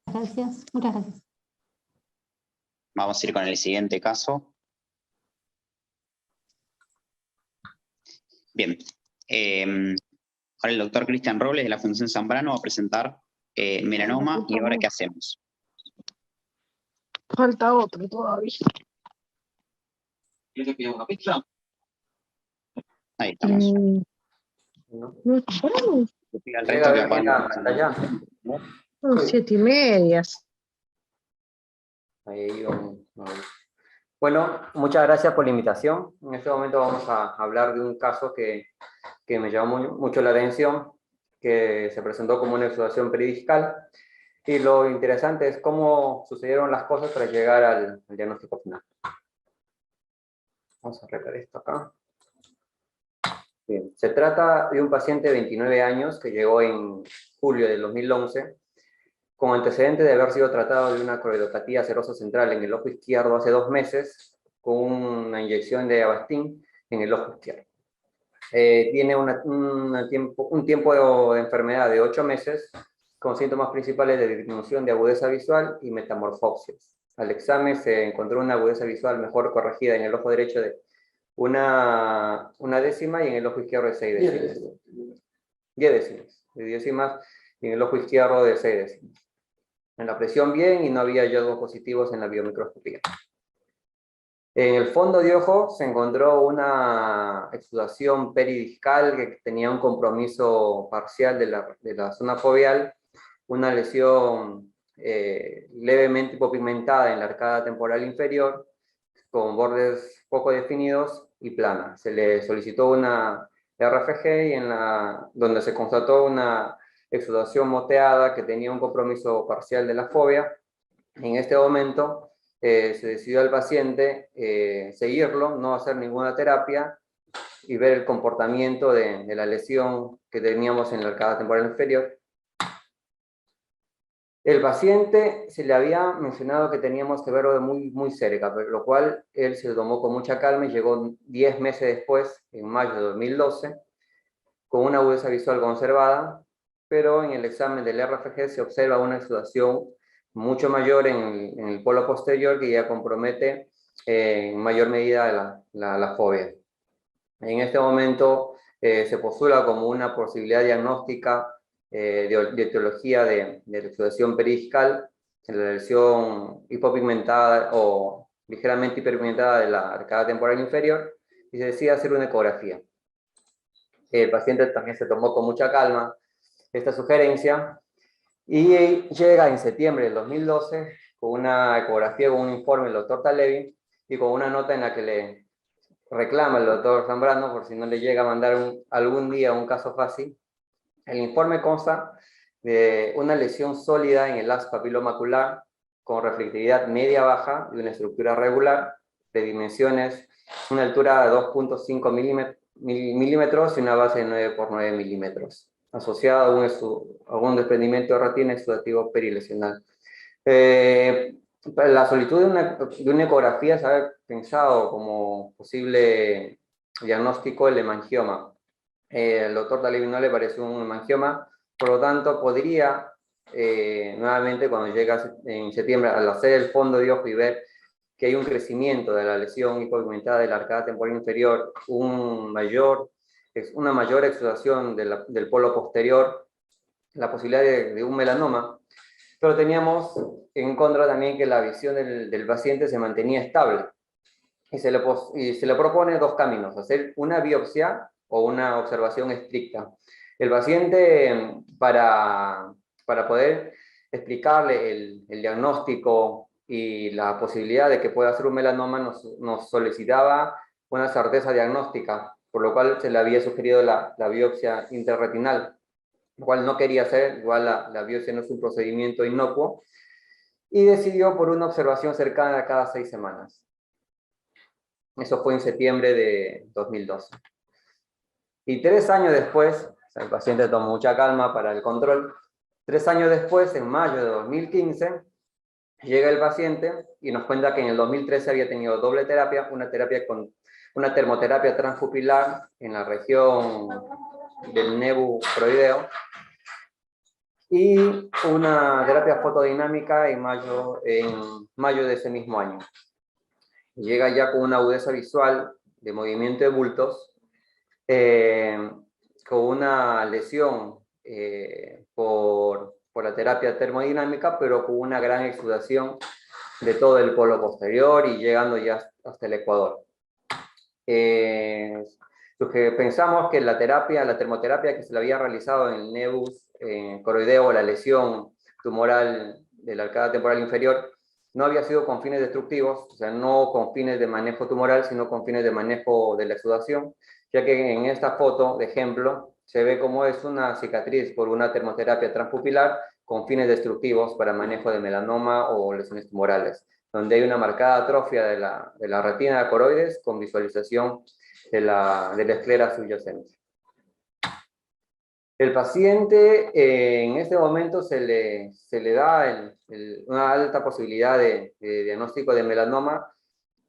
Speaker 6: Gracias, muchas gracias.
Speaker 3: Vamos a ir con el siguiente caso. Bien. Ahora el doctor Cristian Robles de la Fundación Zambrano va a presentar melanoma. ¿Y ahora qué hacemos?
Speaker 8: Falta otro todavía.
Speaker 3: ¿Quieres que pida una pizza? Ahí estamos.
Speaker 8: No esperamos.
Speaker 3: El resto que apagan.
Speaker 8: 7:30.
Speaker 9: Ahí bueno, muchas gracias por la invitación. En este momento vamos a hablar de un caso que me llamó mucho la atención, que se presentó como una exudación peridiscal, y lo interesante es cómo sucedieron las cosas para llegar al diagnóstico final. Vamos a arreglar esto acá. Bien. Se trata de un paciente de 29 años que llegó en julio del 2011 con antecedente de haber sido tratado de una choroidopatía serosa central en el ojo izquierdo hace 2 meses, con una inyección de Avastin en el ojo izquierdo. Tiene un tiempo de enfermedad de 8 meses, con síntomas principales de disminución de agudeza visual y metamorfopsis. Al examen se encontró una agudeza visual mejor corregida en el ojo derecho de una décima y en el ojo izquierdo de 6 décimas. 10 décimas, de décimas, y en el ojo izquierdo de 6 décimas. En la presión bien, y no había hallazgos positivos en la biomicroscopía. En el fondo de ojo se encontró una exudación peridiscal que tenía un compromiso parcial de la zona foveal, una lesión levemente hipopigmentada en la arcada temporal inferior, con bordes poco definidos y plana. Se le solicitó una RFG y donde se constató una exudación moteada que tenía un compromiso parcial de la fovea. En este momento se decidió al paciente seguirlo, no hacer ninguna terapia y ver el comportamiento de la lesión que teníamos en la arcada temporal inferior. El paciente se le había mencionado que teníamos que verlo de muy cerca, pero lo cual él se lo tomó con mucha calma y llegó 10 meses después, en mayo de 2012, con una agudeza visual conservada, pero en el examen del RFG se observa una exudación mucho mayor en el polo posterior que ya compromete en mayor medida la fovea. En este momento se postula como una posibilidad diagnóstica de etiología de la exudación peridiscal, en la lesión hipopigmentada o ligeramente hiperpigmentada de la arcada temporal inferior, y se decide hacer una ecografía. El paciente también se tomó con mucha calma esta sugerencia y llega en septiembre del 2012 con una ecografía, con un informe del doctor Talevi y con una nota en la que le reclama el doctor Zambrano, por si no le llega a mandar algún día un caso fácil. El informe consta de una lesión sólida en el haz papilomacular con reflectividad media-baja de una estructura regular de dimensiones, una altura de 2.5 milímetros y una base de 9 por 9 milímetros, asociada a un desprendimiento de retina exudativo perilesional. La solicitud de una ecografía se ha pensado como posible diagnóstico del hemangioma. El doctor Talevi no le pareció un hemangioma, por lo tanto podría nuevamente cuando llega en septiembre al hacer el fondo de ojo y ver que hay un crecimiento de la lesión hipopigmentada de la arcada temporal inferior, una mayor exudación del polo posterior, la posibilidad de un melanoma, pero teníamos en contra también que la visión del paciente se mantenía estable. Y se le propone dos caminos, hacer una biopsia o una observación estricta. El paciente, para poder explicarle el diagnóstico y la posibilidad de que pueda ser un melanoma, nos solicitaba una certeza diagnóstica, por lo cual se le había sugerido la biopsia interretinal, lo cual no quería hacer, igual la biopsia no es un procedimiento inocuo, y decidió por una observación cercana cada 6 semanas. Eso fue en septiembre de 2012. Y 3 años después, el paciente tomó mucha calma para el control, 3 años después, en mayo de 2015, llega el paciente y nos cuenta que en el 2013 había tenido doble terapia, una termoterapia transpupilar en la región del nebu croideo y una terapia fotodinámica en mayo de ese mismo año. Llega ya con una agudeza visual de movimiento de bultos, con una lesión por la terapia termodinámica, pero con una gran exudación de todo el polo posterior y llegando ya hasta el ecuador. Lo que pensamos que la termoterapia que se le había realizado en el nebus coroideo, la lesión tumoral de la arcada temporal inferior, no había sido con fines destructivos, o sea, no con fines de manejo tumoral, sino con fines de manejo de la exudación, ya que en esta foto, de ejemplo, se ve cómo es una cicatriz por una termoterapia transpupilar con fines destructivos para manejo de melanoma o lesiones tumorales, donde hay una marcada atrofia de la retina de coroides con visualización de la esclera subyacente. El paciente en este momento se le da una alta posibilidad de diagnóstico de melanoma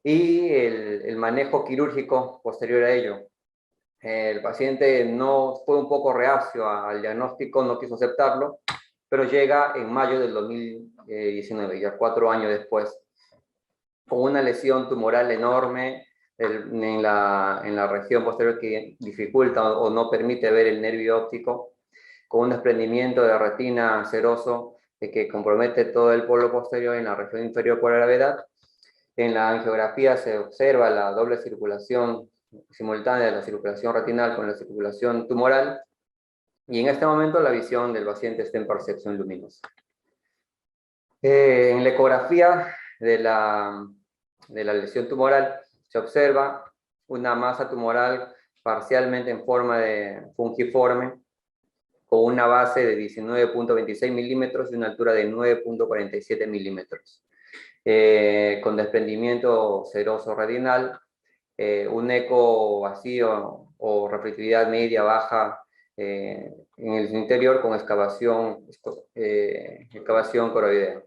Speaker 9: y el manejo quirúrgico posterior a ello. El paciente fue un poco reacio al diagnóstico, no quiso aceptarlo, pero llega en mayo del 2019, ya 4 años después, con una lesión tumoral enorme en la región posterior que dificulta o no permite ver el nervio óptico, con un desprendimiento de retina seroso que compromete todo el polo posterior en la región inferior por gravedad. En la angiografía se observa la doble circulación simultánea de la circulación retinal con la circulación tumoral, y en este momento la visión del paciente está en percepción luminosa. En la ecografía de la lesión tumoral se observa una masa tumoral parcialmente en forma de fungiforme, con una base de 19.26 milímetros y una altura de 9.47 milímetros, con desprendimiento seroso retinal, un eco vacío o reflectividad media-baja en el interior con excavación coroidea.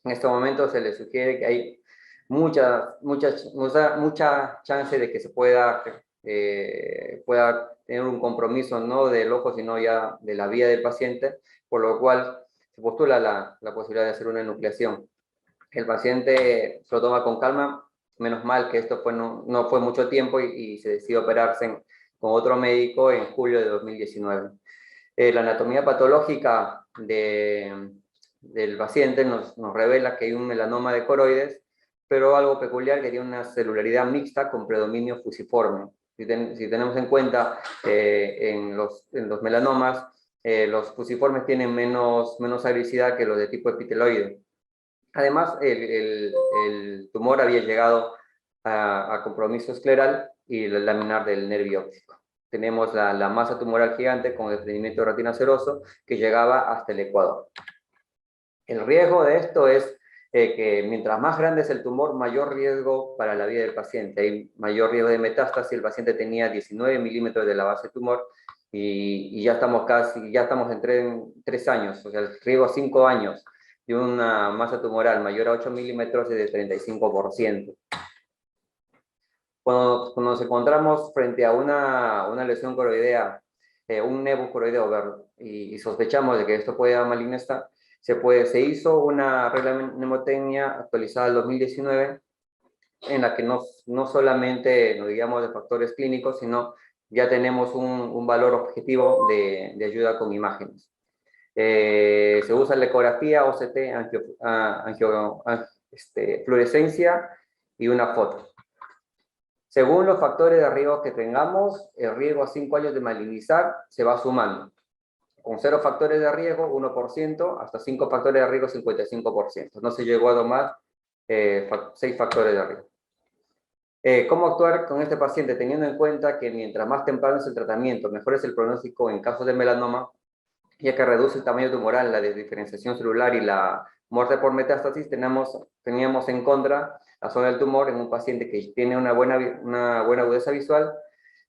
Speaker 9: En este momento se le sugiere que hay mucha chance de que se pueda tener un compromiso no del ojo, sino ya de la vía del paciente, por lo cual se postula la posibilidad de hacer una enucleación. El paciente se lo toma con calma, menos mal que esto no fue mucho tiempo y se decidió operarse con otro médico en julio de 2019. La anatomía patológica del paciente nos revela que hay un melanoma de coroides, pero algo peculiar, que tiene una celularidad mixta con predominio fusiforme. Si tenemos en cuenta en los melanomas, los fusiformes tienen menos agricidad que los de tipo epiteloide. Además, el tumor había llegado a compromiso escleral y el laminar del nervio óptico. Tenemos la masa tumoral gigante con desprendimiento de retina seroso que llegaba hasta el ecuador. El riesgo de esto es que mientras más grande es el tumor, mayor riesgo para la vida del paciente. Hay mayor riesgo de metástasis. El paciente tenía 19 milímetros de la base tumor y ya estamos en 3 años, o sea, el riesgo a 5 años de una masa tumoral mayor a 8 milímetros es de 35%. Cuando nos encontramos frente a una lesión coroidea, un nevo coroideo y sospechamos de que esto puede dar malignidad, se hizo una regla de mnemotecnia actualizada en 2019 en la que no solamente nos guiamos de factores clínicos, sino ya tenemos un valor objetivo de ayuda con imágenes. Se usa la ecografía, OCT, fluorescencia y una foto. Según los factores de riesgo que tengamos, el riesgo a 5 años de malignizar se va sumando. Con 0 factores de riesgo, 1%, hasta 5 factores de riesgo, 55%. No se llegó a tomar 6 factores de riesgo. ¿Cómo actuar con este paciente? Teniendo en cuenta que mientras más temprano es el tratamiento, mejor es el pronóstico en casos de melanoma, ya que reduce el tamaño tumoral, la desdiferenciación celular y la muerte por metástasis. Teníamos en contra la zona del tumor en un paciente que tiene una buena agudeza visual,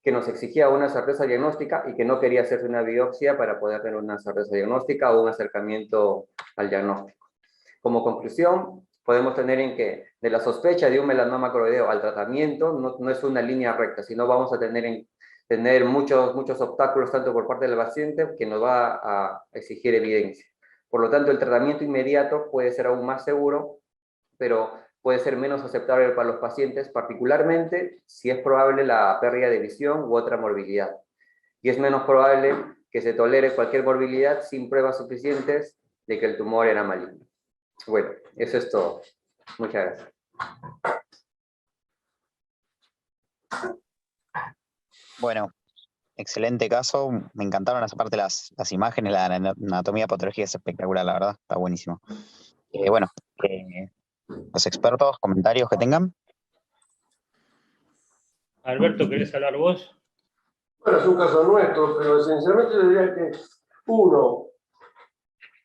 Speaker 9: que nos exigía una certeza diagnóstica y que no quería hacerse una biopsia para poder tener una certeza diagnóstica o un acercamiento al diagnóstico. Como conclusión, podemos tener en que de la sospecha de un melanoma coroideo al tratamiento no es una línea recta, sino vamos a tener muchos obstáculos, tanto por parte del paciente, que nos va a exigir evidencia. Por lo tanto, el tratamiento inmediato puede ser aún más seguro, pero puede ser menos aceptable para los pacientes, particularmente si es probable la pérdida de visión u otra morbilidad. Y es menos probable que se tolere cualquier morbilidad sin pruebas suficientes de que el tumor era maligno. Bueno, eso es todo. Muchas gracias.
Speaker 3: Bueno, excelente caso. Me encantaron esa parte las imágenes, la anatomía patológica es espectacular, la verdad, está buenísimo. Los expertos, comentarios que tengan.
Speaker 2: Alberto, ¿querés hablar vos?
Speaker 5: Bueno, es un caso nuestro, pero esencialmente yo diría que, uno,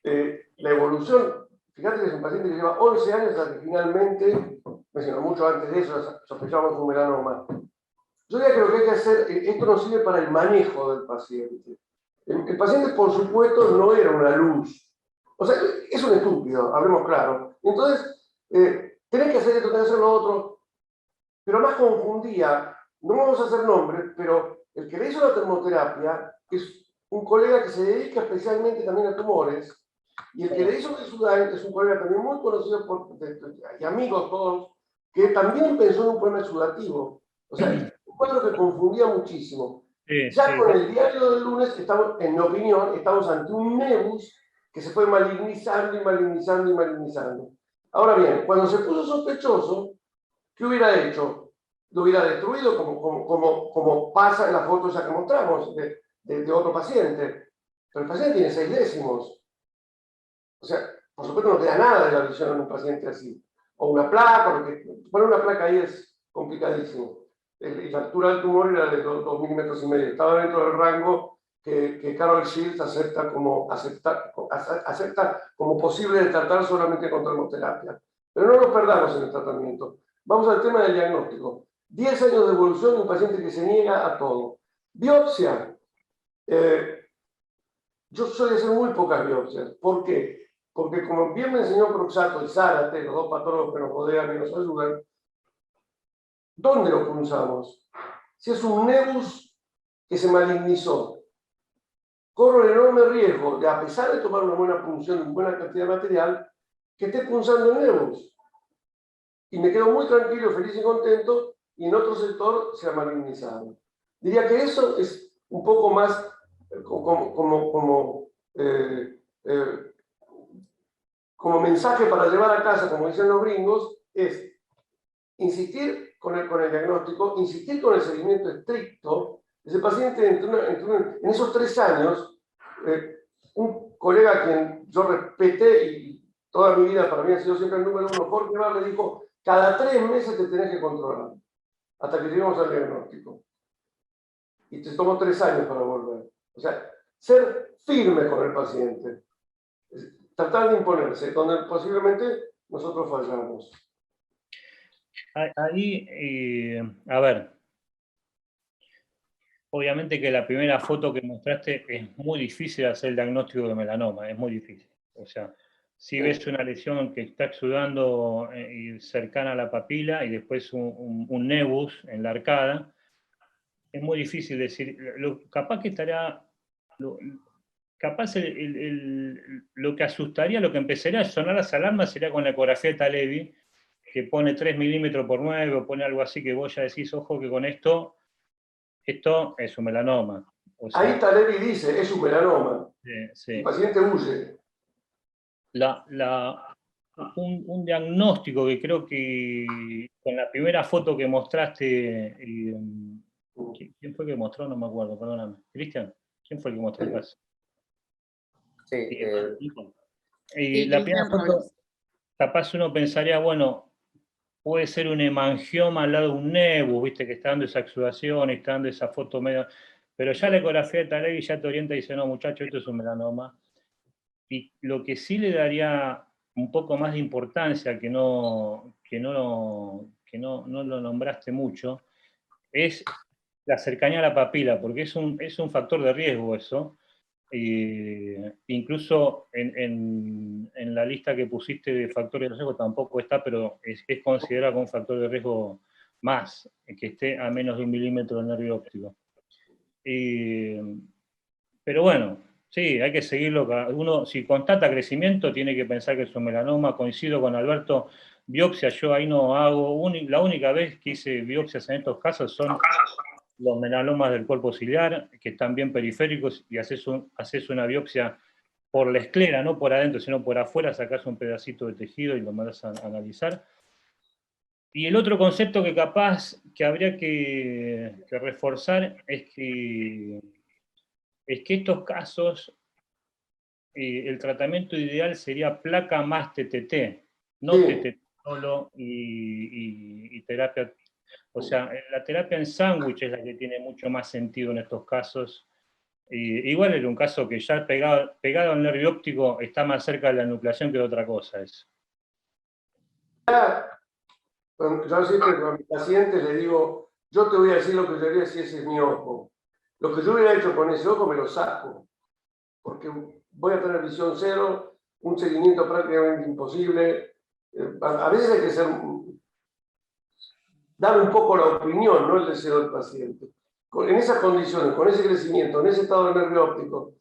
Speaker 5: la evolución, fíjate que es un paciente que lleva 11 años hasta que finalmente, mucho antes de eso, sospechamos un melanoma. Yo diría que lo que hay que hacer, esto nos sirve para el manejo del paciente. El paciente, por supuesto, no era una luz. O sea, es un estúpido, hablemos claro. Entonces, tenés que hacer esto, tenés que hacer lo otro. Pero más confundía, no vamos a hacer nombres, pero el que le hizo la termoterapia es un colega que se dedica especialmente también a tumores, y el que le hizo el Sudán es un colega también muy conocido y amigos todos, que también pensó en un problema exudativo. O sea, un cuadro que confundía muchísimo. Ya con el diario del lunes, en mi opinión, estamos ante un nebus que se fue malignizando y malignizando y malignizando. Ahora bien, cuando se puso sospechoso, ¿qué hubiera hecho? Lo hubiera destruido, como pasa en la foto esa que mostramos de otro paciente. Pero el paciente tiene 6 décimos. O sea, por supuesto no queda nada de la visión en un paciente así. O una placa, poner una placa ahí es complicadísimo. La altura del tumor era de 2,5 milímetros. Estaba dentro del rango que Carol Shields acepta como posible de tratar solamente con termoterapia. Pero no nos perdamos en el tratamiento. Vamos al tema del diagnóstico. 10 años de evolución de un paciente que se niega a todo. Biopsia. Yo soy hacer muy pocas biopsias. ¿Por qué? Porque como bien me enseñó Proxato y Zárate, los dos patólogos que nos rodean y nos ayudan, ¿dónde lo punzamos? Si es un nebus que se malignizó, corro el enorme riesgo de, a pesar de tomar una buena punción de una buena cantidad de material, que esté punzando el nebus. Y me quedo muy tranquilo, feliz y contento, y en otro sector se ha malignizado. Diría que eso es un poco más como mensaje para llevar a casa, como dicen los gringos, es insistir con el diagnóstico, insistir con el seguimiento estricto. Ese paciente, en esos 3 años, un colega a quien yo respeté y toda mi vida para mí ha sido siempre el número uno. Jorge Bar le dijo, cada 3 meses te tenés que controlar, hasta que lleguemos al diagnóstico. Y te tomó 3 años para volver. O sea, ser firme con el paciente, tratar de imponerse, donde posiblemente nosotros fallamos.
Speaker 2: Ahí, a ver, obviamente que la primera foto que mostraste es muy difícil hacer el diagnóstico de melanoma, es muy difícil. O sea, si ves una lesión que está exudando cercana a la papila y después un nebus en la arcada, es muy difícil decir, capaz que estará, capaz lo que asustaría, lo que empezaría a sonar las alarmas sería con la ecografía de Talevi, que pone 3 milímetros por 9, o pone algo así que vos ya decís, ojo que con esto es un melanoma. O sea,
Speaker 5: ahí Talevi dice, es un melanoma.
Speaker 2: sí.
Speaker 5: El paciente huye.
Speaker 2: Un diagnóstico que creo que con la primera foto que mostraste, ¿quién fue que mostró? No me acuerdo, perdóname. ¿Cristian? ¿Quién fue el que mostró el caso?
Speaker 9: Sí,
Speaker 2: Y la primera foto, capaz uno pensaría, bueno, puede ser un hemangioma al lado de un nebus, viste, que está dando esa exudación, está dando esa foto medio... Pero ya la ecografía de Talevi ya te orienta y dice, no, muchacho, esto es un melanoma. Y lo que sí le daría un poco más de importancia, que no lo nombraste mucho, es la cercanía a la papila, porque es un factor de riesgo eso. Incluso en la lista que pusiste de factores de riesgo tampoco está, pero es considerado como un factor de riesgo más, que esté a menos de 1 milímetro del nervio óptico. Pero bueno, sí, hay que seguirlo. Uno, si constata crecimiento, tiene que pensar que es un melanoma. Coincido con Alberto, biopsia, yo ahí no hago. La única vez que hice biopsias en estos casos son los melanomas del cuerpo ciliar, que están bien periféricos, y haces una biopsia por la esclera, no por adentro, sino por afuera, sacás un pedacito de tejido y lo mandas a analizar. Y el otro concepto que capaz que habría que reforzar es que estos casos, el tratamiento ideal sería placa más TTT, no TTT solo y terapia. O sea, la terapia en sándwich es la que tiene mucho más sentido en estos casos. Igual era un caso que ya pegado al nervio óptico está más cerca de la nucleación que de otra cosa.
Speaker 5: Yo siempre con mis pacientes le digo, yo te voy a decir lo que yo haría si ese es mi ojo. Lo que yo hubiera hecho con ese ojo me lo saco, porque voy a tener visión cero, un seguimiento prácticamente imposible. A veces hay que dar un poco la opinión, no el deseo del paciente. En esas condiciones, con ese crecimiento, en ese estado de nervio óptico,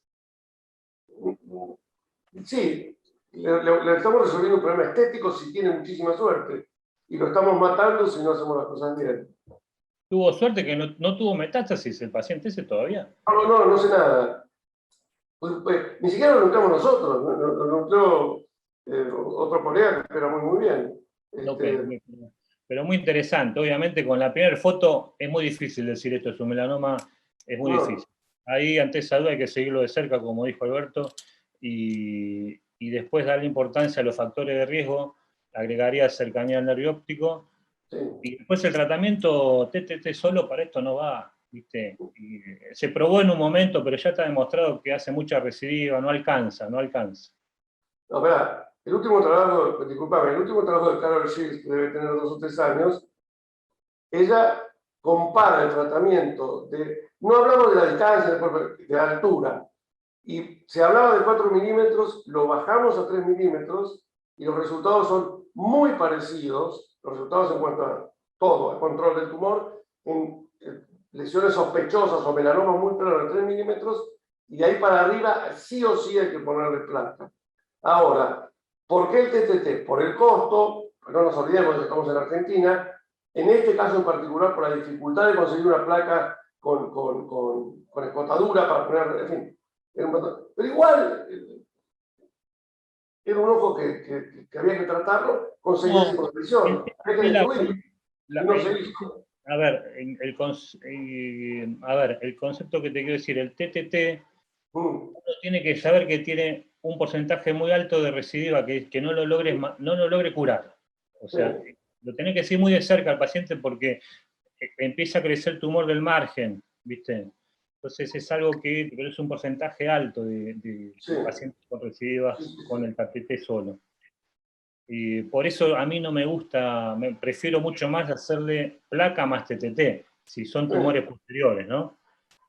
Speaker 5: sí, le estamos resolviendo un problema estético si tiene muchísima suerte, y lo estamos matando si no hacemos las cosas bien.
Speaker 2: Tuvo suerte que no tuvo metástasis el paciente ese todavía.
Speaker 5: No sé nada. Pues, ni siquiera lo nucleamos nosotros, lo nucleó otro colega que era muy bien.
Speaker 2: Pero muy interesante. Obviamente con la primera foto es muy difícil decir esto es un melanoma, es muy difícil. Ahí ante esa duda hay que seguirlo de cerca, como dijo Alberto, y después darle importancia a los factores de riesgo, agregaría cercanía al nervio óptico, y después el tratamiento TTT solo para esto no va, ¿viste? Y se probó en un momento, pero ya está demostrado que hace mucha recidiva, no alcanza.
Speaker 5: No, espera, el último trabajo de Carol Shields, que debe tener 2 o 3 años, ella compara el tratamiento no hablamos de la distancia, de la altura, y se hablaba de 4 milímetros, lo bajamos a 3 milímetros, y los resultados son muy parecidos, los resultados en cuanto a todo, al control del tumor, en lesiones sospechosas o melanomas muy claros de 3 milímetros, y de ahí para arriba sí o sí hay que ponerle placa. Ahora, ¿por qué el TTT? Por el costo, no nos olvidemos que estamos en Argentina, en este caso en particular por la dificultad de conseguir una placa con escotadura para poner, en fin. Pero igual, era un ojo que había que tratarlo con 6 meses de supervisión. Había que destruirlo. No se hizo.
Speaker 2: A ver, el concepto que te quiero decir, el TTT, uno tiene que saber que tiene un porcentaje muy alto de recidiva que no lo logre curar. O sea, lo tenés que decir muy de cerca al paciente porque empieza a crecer el tumor del margen, ¿viste? Entonces es algo pero es un porcentaje alto de pacientes con recidivas con el cateté solo. Y por eso a mí no me gusta, prefiero mucho más hacerle placa más TTT, si son tumores posteriores, ¿no?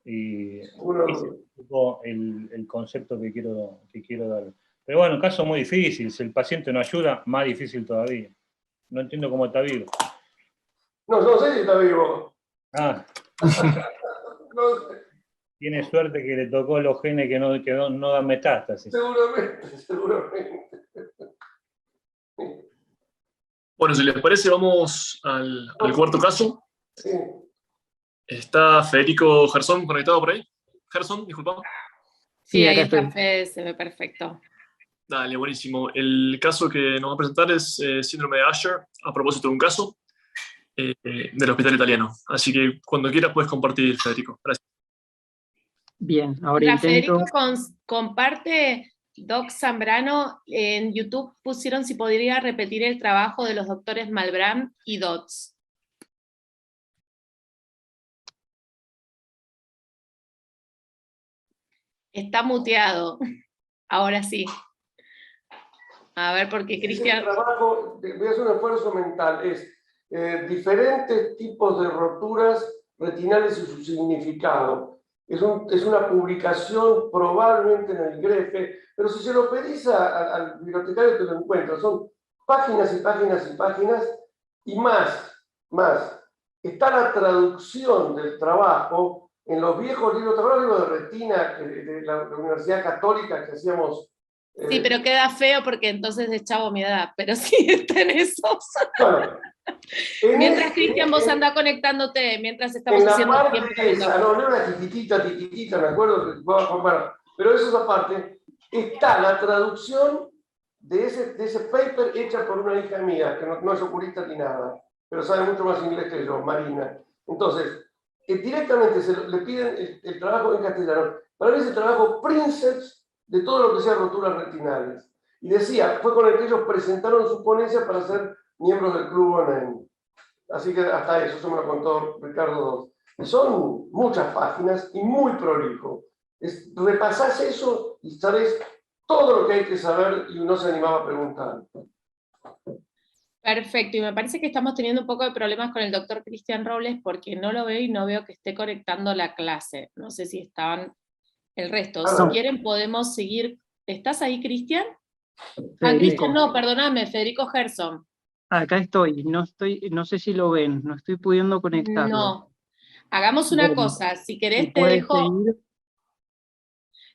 Speaker 2: Y ese es un poco el concepto que quiero dar. Pero bueno, caso muy difícil, si el paciente no ayuda, más difícil todavía. No entiendo cómo está vivo.
Speaker 5: No sé si está vivo.
Speaker 2: Ah.
Speaker 5: No sé.
Speaker 2: Tiene suerte que le tocó los genes que no dan metástasis.
Speaker 5: Seguramente.
Speaker 10: Bueno, si les parece, vamos al cuarto caso.
Speaker 5: Sí.
Speaker 10: ¿Está Federico Gersón conectado por ahí? Gerson, disculpa.
Speaker 1: Sí, ahí está Fede, se ve perfecto.
Speaker 10: Dale, buenísimo. El caso que nos va a presentar es síndrome de Usher, a propósito de un caso del hospital italiano. Así que cuando quieras puedes compartir, Federico. Gracias.
Speaker 11: Bien, ahora intento...
Speaker 1: Federico comparte, Doc Zambrano, en YouTube pusieron si podría repetir el trabajo de los doctores Malbrán y Dodds. Está muteado. Ahora sí. A ver, porque Cristian...
Speaker 5: Voy a hacer un esfuerzo mental. Es diferentes tipos de roturas retinales y su significado. Es una publicación probablemente en el Grefe, pero si se lo pedís al bibliotecario te lo encuentras. Son páginas y páginas y páginas y más. Está la traducción del trabajo en los viejos libros de retina de la Universidad Católica que hacíamos.
Speaker 1: Sí, pero queda feo porque entonces es chavo mi edad, pero sí está en esos. Bueno, mientras Cristian vos andá conectándote, mientras estamos haciendo tiempo.
Speaker 5: No era chiquitita, me acuerdo, pero eso es aparte. Está la traducción de ese paper hecha por una hija mía, que no es oculista ni nada, pero sabe mucho más inglés que yo, Marina. Entonces, directamente le piden el trabajo en castellano. Para ver ese trabajo, Princeps, de todo lo que sea roturas retinales. Y decía, fue con el que ellos presentaron su ponencia para ser miembros del Club ONEM. Así que hasta eso me lo contó Ricardo II. Son muchas páginas y muy prolijo. Repasás eso y sabés todo lo que hay que saber y no se animaba a preguntar.
Speaker 1: Perfecto, y me parece que estamos teniendo un poco de problemas con el doctor Cristian Robles porque no lo veo y no veo que esté conectando la clase. No sé si estaban el resto. Si quieren podemos seguir. ¿Estás ahí, Cristian? Ah, Cristian, no, perdóname, Federico Gerson.
Speaker 11: Acá estoy, no sé si lo ven, no estoy pudiendo conectarlo.
Speaker 1: No, hagamos una cosa, si querés te dejo... Seguir.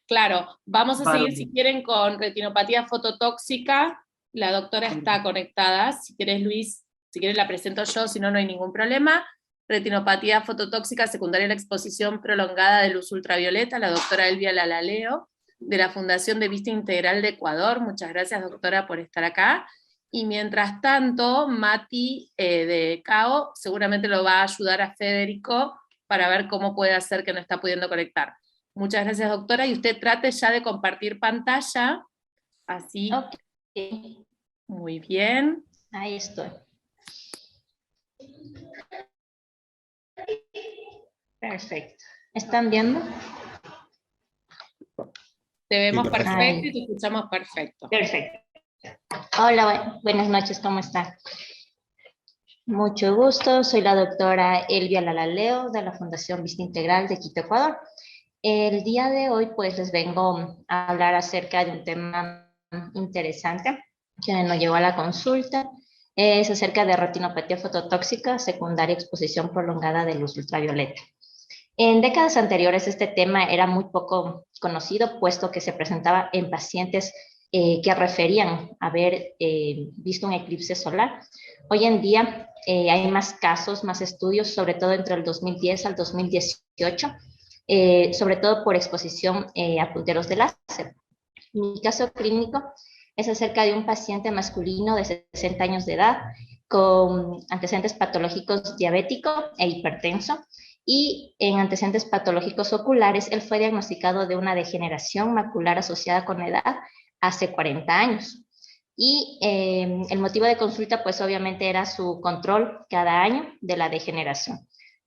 Speaker 1: Claro, vamos a seguir si quieren con retinopatía fototóxica. La doctora está conectada, si querés Luis, si querés la presento yo, si no, no hay ningún problema. Retinopatía fototóxica secundaria a la exposición prolongada de luz ultravioleta, la doctora Elvia Lalaleo, de la Fundación de Vista Integral de Ecuador. Muchas gracias, doctora, por estar acá. Y mientras tanto, Mati de CAO seguramente lo va a ayudar a Federico para ver cómo puede hacer que no está pudiendo conectar. Muchas gracias, doctora, y usted trate ya de compartir pantalla, así.
Speaker 12: Okay.
Speaker 1: Muy bien.
Speaker 12: Ahí estoy. Perfecto. ¿Están viendo?
Speaker 1: Te vemos perfecto y te escuchamos perfecto.
Speaker 12: Perfecto. Hola, buenas noches, ¿cómo están? Mucho gusto, soy la doctora Elvia Lalaleo de la Fundación Vista Integral de Quito, Ecuador. El día de hoy pues les vengo a hablar acerca de un tema interesante que nos llevó a la consulta. Es acerca de retinopatía fototóxica secundaria a exposición prolongada de luz ultravioleta. En décadas anteriores este tema era muy poco conocido, puesto que se presentaba en pacientes que referían haber visto un eclipse solar. Hoy en día hay más casos, más estudios, sobre todo entre el 2010 al 2018, sobre todo por exposición a punteros de láser. Mi caso clínico es acerca de un paciente masculino de 60 años de edad con antecedentes patológicos diabético e hipertenso, y en antecedentes patológicos oculares él fue diagnosticado de una degeneración macular asociada con edad hace 40 años. Y el motivo de consulta, pues obviamente era su control cada año de la degeneración.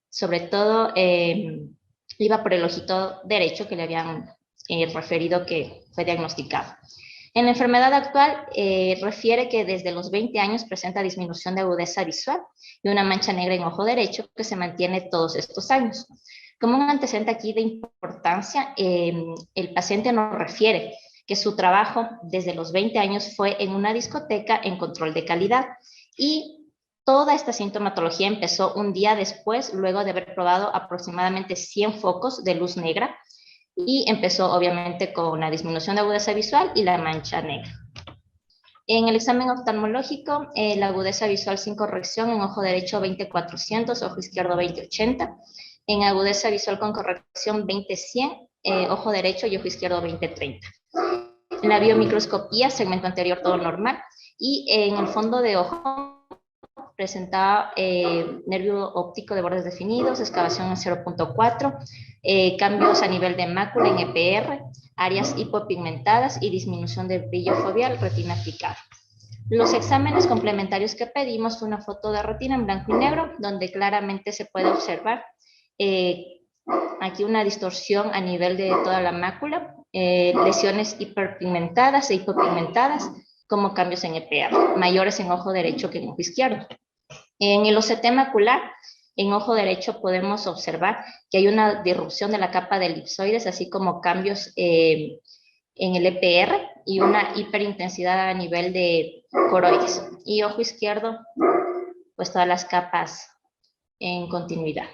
Speaker 12: Sobre todo iba por el ojito derecho que le habían referido que fue diagnosticado. En la enfermedad actual refiere que desde los 20 años presenta disminución de agudeza visual y una mancha negra en ojo derecho que se mantiene todos estos años. Como un antecedente aquí de importancia, el paciente nos refiere que su trabajo desde los 20 años fue en una discoteca en control de calidad y toda esta sintomatología empezó un día después, luego de haber probado aproximadamente 100 focos de luz negra y empezó obviamente con la disminución de agudeza visual y la mancha negra. En el examen oftalmológico, la agudeza visual sin corrección en ojo derecho 20/400, ojo izquierdo 20/80, en agudeza visual con corrección 20/100, ojo derecho y ojo izquierdo 20/30. En la biomicroscopía, segmento anterior todo normal, y en el fondo de ojo presentaba nervio óptico de bordes definidos, excavación en 0.4, cambios a nivel de mácula en EPR, áreas hipopigmentadas y disminución del brillo foveal, retina picada. Los exámenes complementarios que pedimos fue una foto de retina en blanco y negro, donde claramente se puede observar aquí una distorsión a nivel de toda la mácula, lesiones hiperpigmentadas e hipopigmentadas, como cambios en EPR, mayores en ojo derecho que en ojo izquierdo. En el OCT macular, en ojo derecho podemos observar que hay una disrupción de la capa de elipsoides, así como cambios en el EPR y una hiperintensidad a nivel de coroides. Y ojo izquierdo, pues todas las capas en continuidad.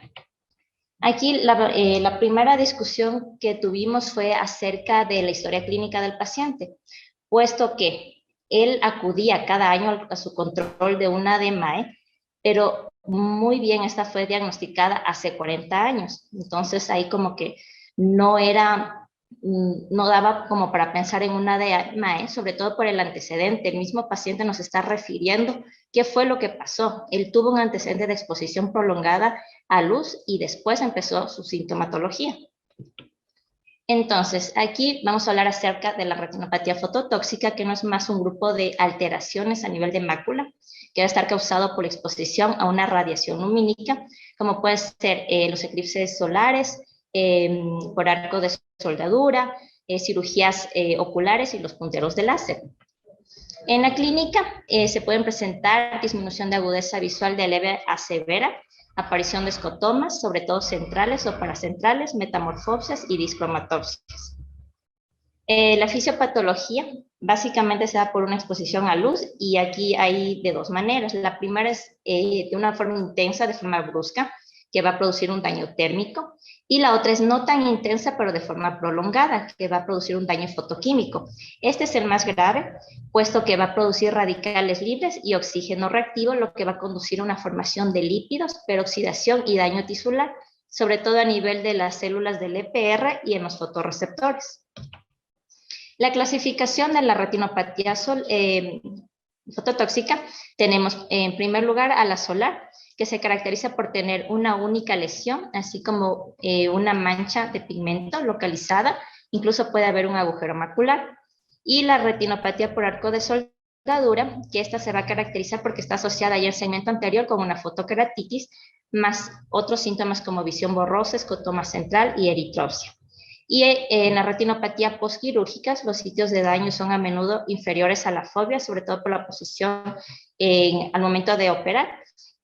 Speaker 12: Aquí la primera discusión que tuvimos fue acerca de la historia clínica del paciente, puesto que él acudía cada año a su control de una DMAE, pero muy bien, esta fue diagnosticada hace 40 años. Entonces ahí como que no daba como para pensar en una DMAE, sobre todo por el antecedente. El mismo paciente nos está refiriendo qué fue lo que pasó. Él tuvo un antecedente de exposición prolongada a luz y después empezó su sintomatología. Entonces, aquí vamos a hablar acerca de la retinopatía fototóxica, que no es más un grupo de alteraciones a nivel de mácula, que debe estar causado por exposición a una radiación lumínica, como pueden ser los eclipses solares, por arco de soldadura, cirugías oculares y los punteros de láser. En la clínica se pueden presentar disminución de agudeza visual de leve a severa, aparición de escotomas, sobre todo centrales o paracentrales, metamorfopsias y discromatopsias. La fisiopatología básicamente se da por una exposición a luz y aquí hay de dos maneras. La primera es de una forma intensa, de forma brusca, que va a producir un daño térmico, y la otra es no tan intensa, pero de forma prolongada, que va a producir un daño fotoquímico. Este es el más grave, puesto que va a producir radicales libres y oxígeno reactivo, lo que va a conducir a una formación de lípidos, peroxidación y daño tisular, sobre todo a nivel de las células del EPR y en los fotorreceptores. La clasificación de la retinopatía fototóxica, tenemos en primer lugar a la solar, que se caracteriza por tener una única lesión, así como una mancha de pigmento localizada, incluso puede haber un agujero macular. Y la retinopatía por arco de soldadura, que esta se va a caracterizar porque está asociada ya al segmento anterior con una fotokeratitis, más otros síntomas como visión borrosa, escotoma central y eritropsia. Y en la retinopatía postquirúrgica, los sitios de daño son a menudo inferiores a la fovea, sobre todo por la posición al momento de operar,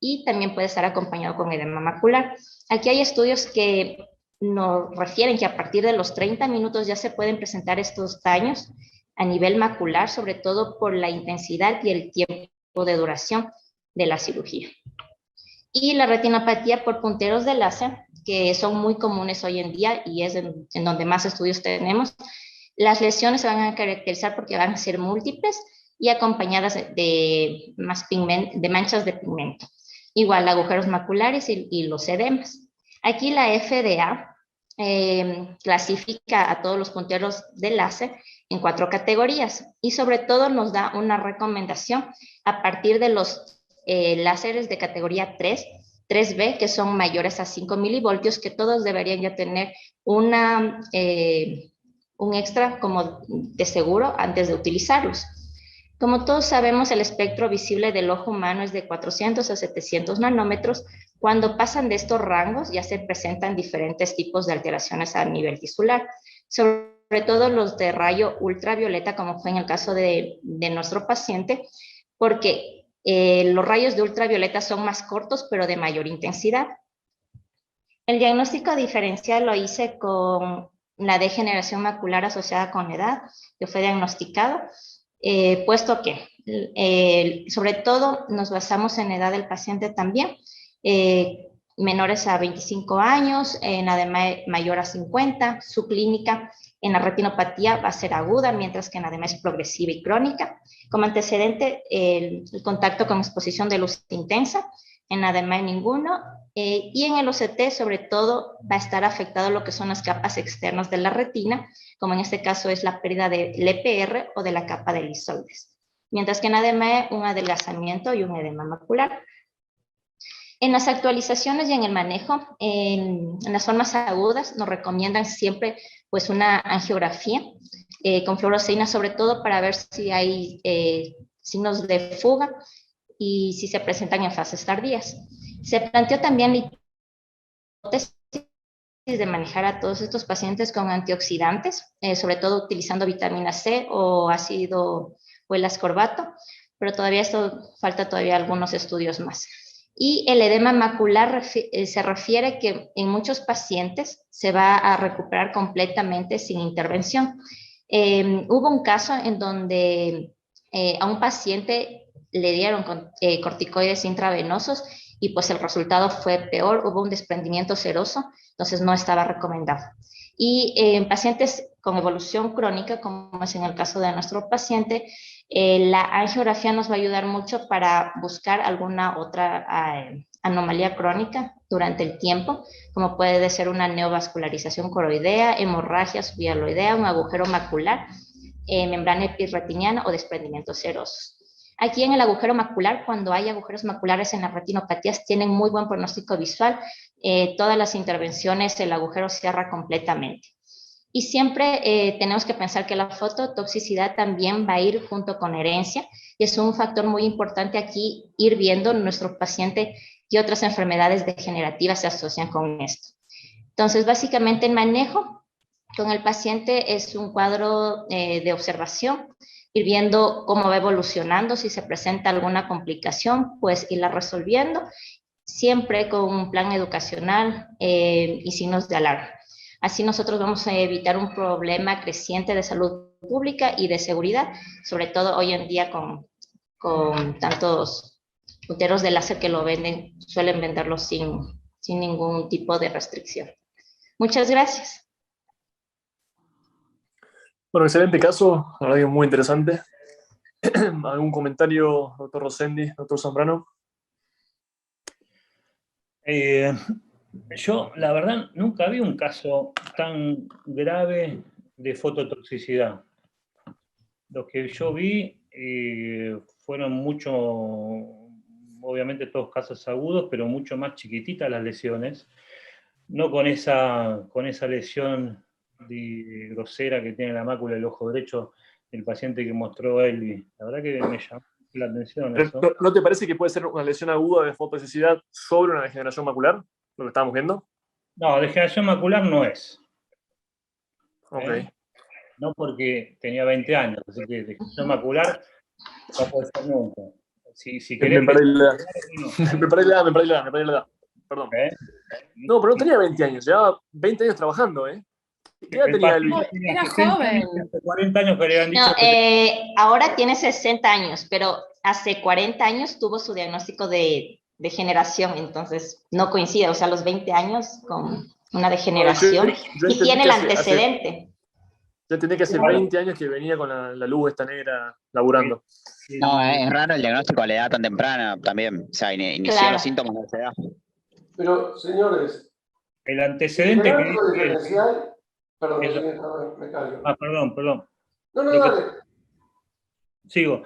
Speaker 12: y también puede estar acompañado con edema macular. Aquí hay estudios que nos refieren que a partir de los 30 minutos ya se pueden presentar estos daños a nivel macular, sobre todo por la intensidad y el tiempo de duración de la cirugía. Y la retinopatía por punteros de láser, que son muy comunes hoy en día y es en donde más estudios tenemos. Las lesiones se van a caracterizar porque van a ser múltiples y acompañadas de manchas de pigmento. Igual agujeros maculares y los edemas. Aquí la FDA clasifica a todos los punteros de láser en 4 categorías y sobre todo nos da una recomendación a partir de los láseres de categoría 3B, que son mayores a 5 milivoltios, que todos deberían ya tener un un extra como de seguro antes de utilizarlos. Como todos sabemos, el espectro visible del ojo humano es de 400 a 700 nanómetros. Cuando pasan de estos rangos ya se presentan diferentes tipos de alteraciones a nivel tisular, sobre todo los de rayo ultravioleta, como fue en el caso de nuestro paciente, porque los rayos de ultravioleta son más cortos pero de mayor intensidad. El diagnóstico diferencial lo hice con la degeneración macular asociada con edad, que fue diagnosticado, puesto que sobre todo nos basamos en edad del paciente también, menores a 25 años, en además mayor a 50, su clínica en la retinopatía va a ser aguda, mientras que en además es progresiva y crónica. Como antecedente, el contacto con exposición de luz intensa, en además ninguno, y en el OCT sobre todo va a estar afectado lo que son las capas externas de la retina, como en este caso es la pérdida del EPR o de la capa de lisoides, mientras que en además un adelgazamiento y un edema macular. En las actualizaciones y en el manejo, en las formas agudas nos recomiendan siempre pues una angiografía con fluoresceína, sobre todo para ver si hay signos de fuga y si se presentan en fases tardías. Se planteó también la hipótesis de manejar a todos estos pacientes con antioxidantes, sobre todo utilizando vitamina C o ácido o el ascorbato, pero todavía esto falta todavía algunos estudios más. Y el edema macular se refiere que en muchos pacientes se va a recuperar completamente sin intervención. Hubo un caso en donde a un paciente le dieron corticoides intravenosos y pues el resultado fue peor, hubo un desprendimiento seroso, entonces no estaba recomendado. Y en pacientes con evolución crónica, como es en el caso de nuestro paciente, la angiografía nos va a ayudar mucho para buscar alguna otra anomalía crónica durante el tiempo, como puede ser una neovascularización coroidea, hemorragia subhialoidea, un agujero macular, membrana epirretiniana o desprendimientos serosos. Aquí en el agujero macular, cuando hay agujeros maculares en las retinopatías, tienen muy buen pronóstico visual. Todas las intervenciones, el agujero cierra completamente. Y siempre tenemos que pensar que la fototoxicidad también va a ir junto con herencia. Y es un factor muy importante aquí, ir viendo nuestro paciente y otras enfermedades degenerativas se asocian con esto. Entonces, básicamente el manejo con el paciente es un cuadro de observación, ir viendo cómo va evolucionando, si se presenta alguna complicación, pues irla resolviendo, siempre con un plan educacional y signos de alarma. Así nosotros vamos a evitar un problema creciente de salud pública y de seguridad, sobre todo hoy en día con tantos punteros de láser que lo venden, suelen venderlo sin ningún tipo de restricción. Muchas gracias.
Speaker 10: Bueno, excelente caso, la verdad que muy interesante. ¿Algún comentario, doctor Rosendi, doctor Zambrano?
Speaker 2: Yo, la verdad, nunca vi un caso tan grave de fototoxicidad. Los que yo vi fueron mucho, obviamente todos casos agudos, pero mucho más chiquititas las lesiones. No con esa lesión grosera que tiene la mácula del ojo derecho del paciente que mostró Elvi. La verdad que me llamó la atención eso.
Speaker 10: ¿No te parece que puede ser una lesión aguda de fototoxicidad sobre una degeneración macular? Lo que estábamos viendo.
Speaker 2: No, degeneración macular no es.
Speaker 10: Ok.
Speaker 2: No porque tenía 20 años, así que degeneración macular no puede ser nunca. Si querés
Speaker 10: me perdí la edad. Perdón. No, pero no tenía 20 años, llevaba 20 años trabajando, ¿eh? ¿Qué edad tenía Elvi?
Speaker 1: Era joven.
Speaker 2: 40 años que le habían dicho.
Speaker 12: No, ahora tiene 60 años, pero hace 40 años tuvo su diagnóstico de degeneración, entonces no coincide, o sea, los 20 años con una degeneración y tiene el antecedente.
Speaker 10: Yo entendí que hace 20 años que venía con la luz esta negra laburando.
Speaker 3: No, es raro el diagnóstico a la edad tan temprana también, o sea, inició
Speaker 12: Claro.
Speaker 3: los síntomas de esa edad.
Speaker 5: Pero, señores,
Speaker 2: El antecedente que
Speaker 5: diferencial, perdón, me callo.
Speaker 2: perdón.
Speaker 5: No, dale.
Speaker 2: Sigo.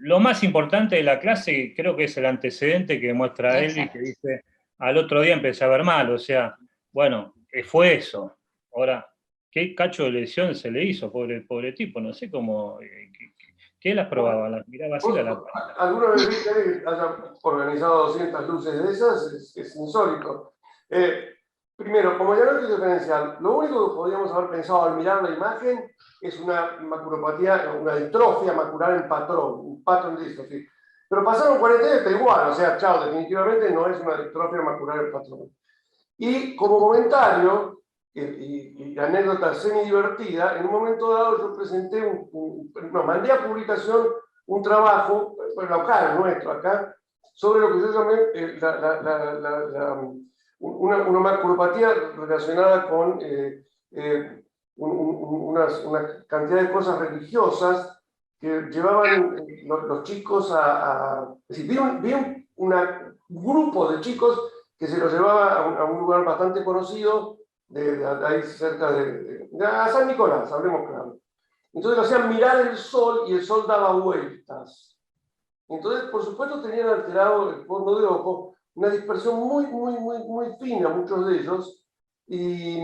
Speaker 2: Lo más importante de la clase creo que es el antecedente que muestra él y que dice, al otro día empecé a ver mal, o sea, bueno, fue eso. Ahora, qué cacho de lesión se le hizo, pobre tipo, no sé cómo... ¿Qué las probaba? ¿Las miraba así?
Speaker 5: ¿Alguna vez viste que haya organizado 200 luces de esas? Es insólito. Primero, como diagnóstico diferencial, lo único que podríamos haber pensado al mirar la imagen es una maculopatía, una distrofia macular en patrón, un pattern dystrophy. Pero pasaron 40 años, está igual, o sea, chao, definitivamente no es una distrofia macular en patrón. Y como comentario, y anécdota semi-divertida, en un momento dado yo presenté, mandé a publicación un trabajo, local nuestro acá, sobre lo que yo llamé una maculopatía relacionada con una cantidad de cosas religiosas que llevaban los chicos es decir, vi un grupo de chicos que se los llevaba a un lugar bastante conocido, de ahí cerca de San Nicolás, hablemos claro. Entonces lo hacían mirar el sol y el sol daba vueltas. Entonces, por supuesto, tenían alterado el fondo de ojo, una dispersión muy fina, muchos de ellos. Y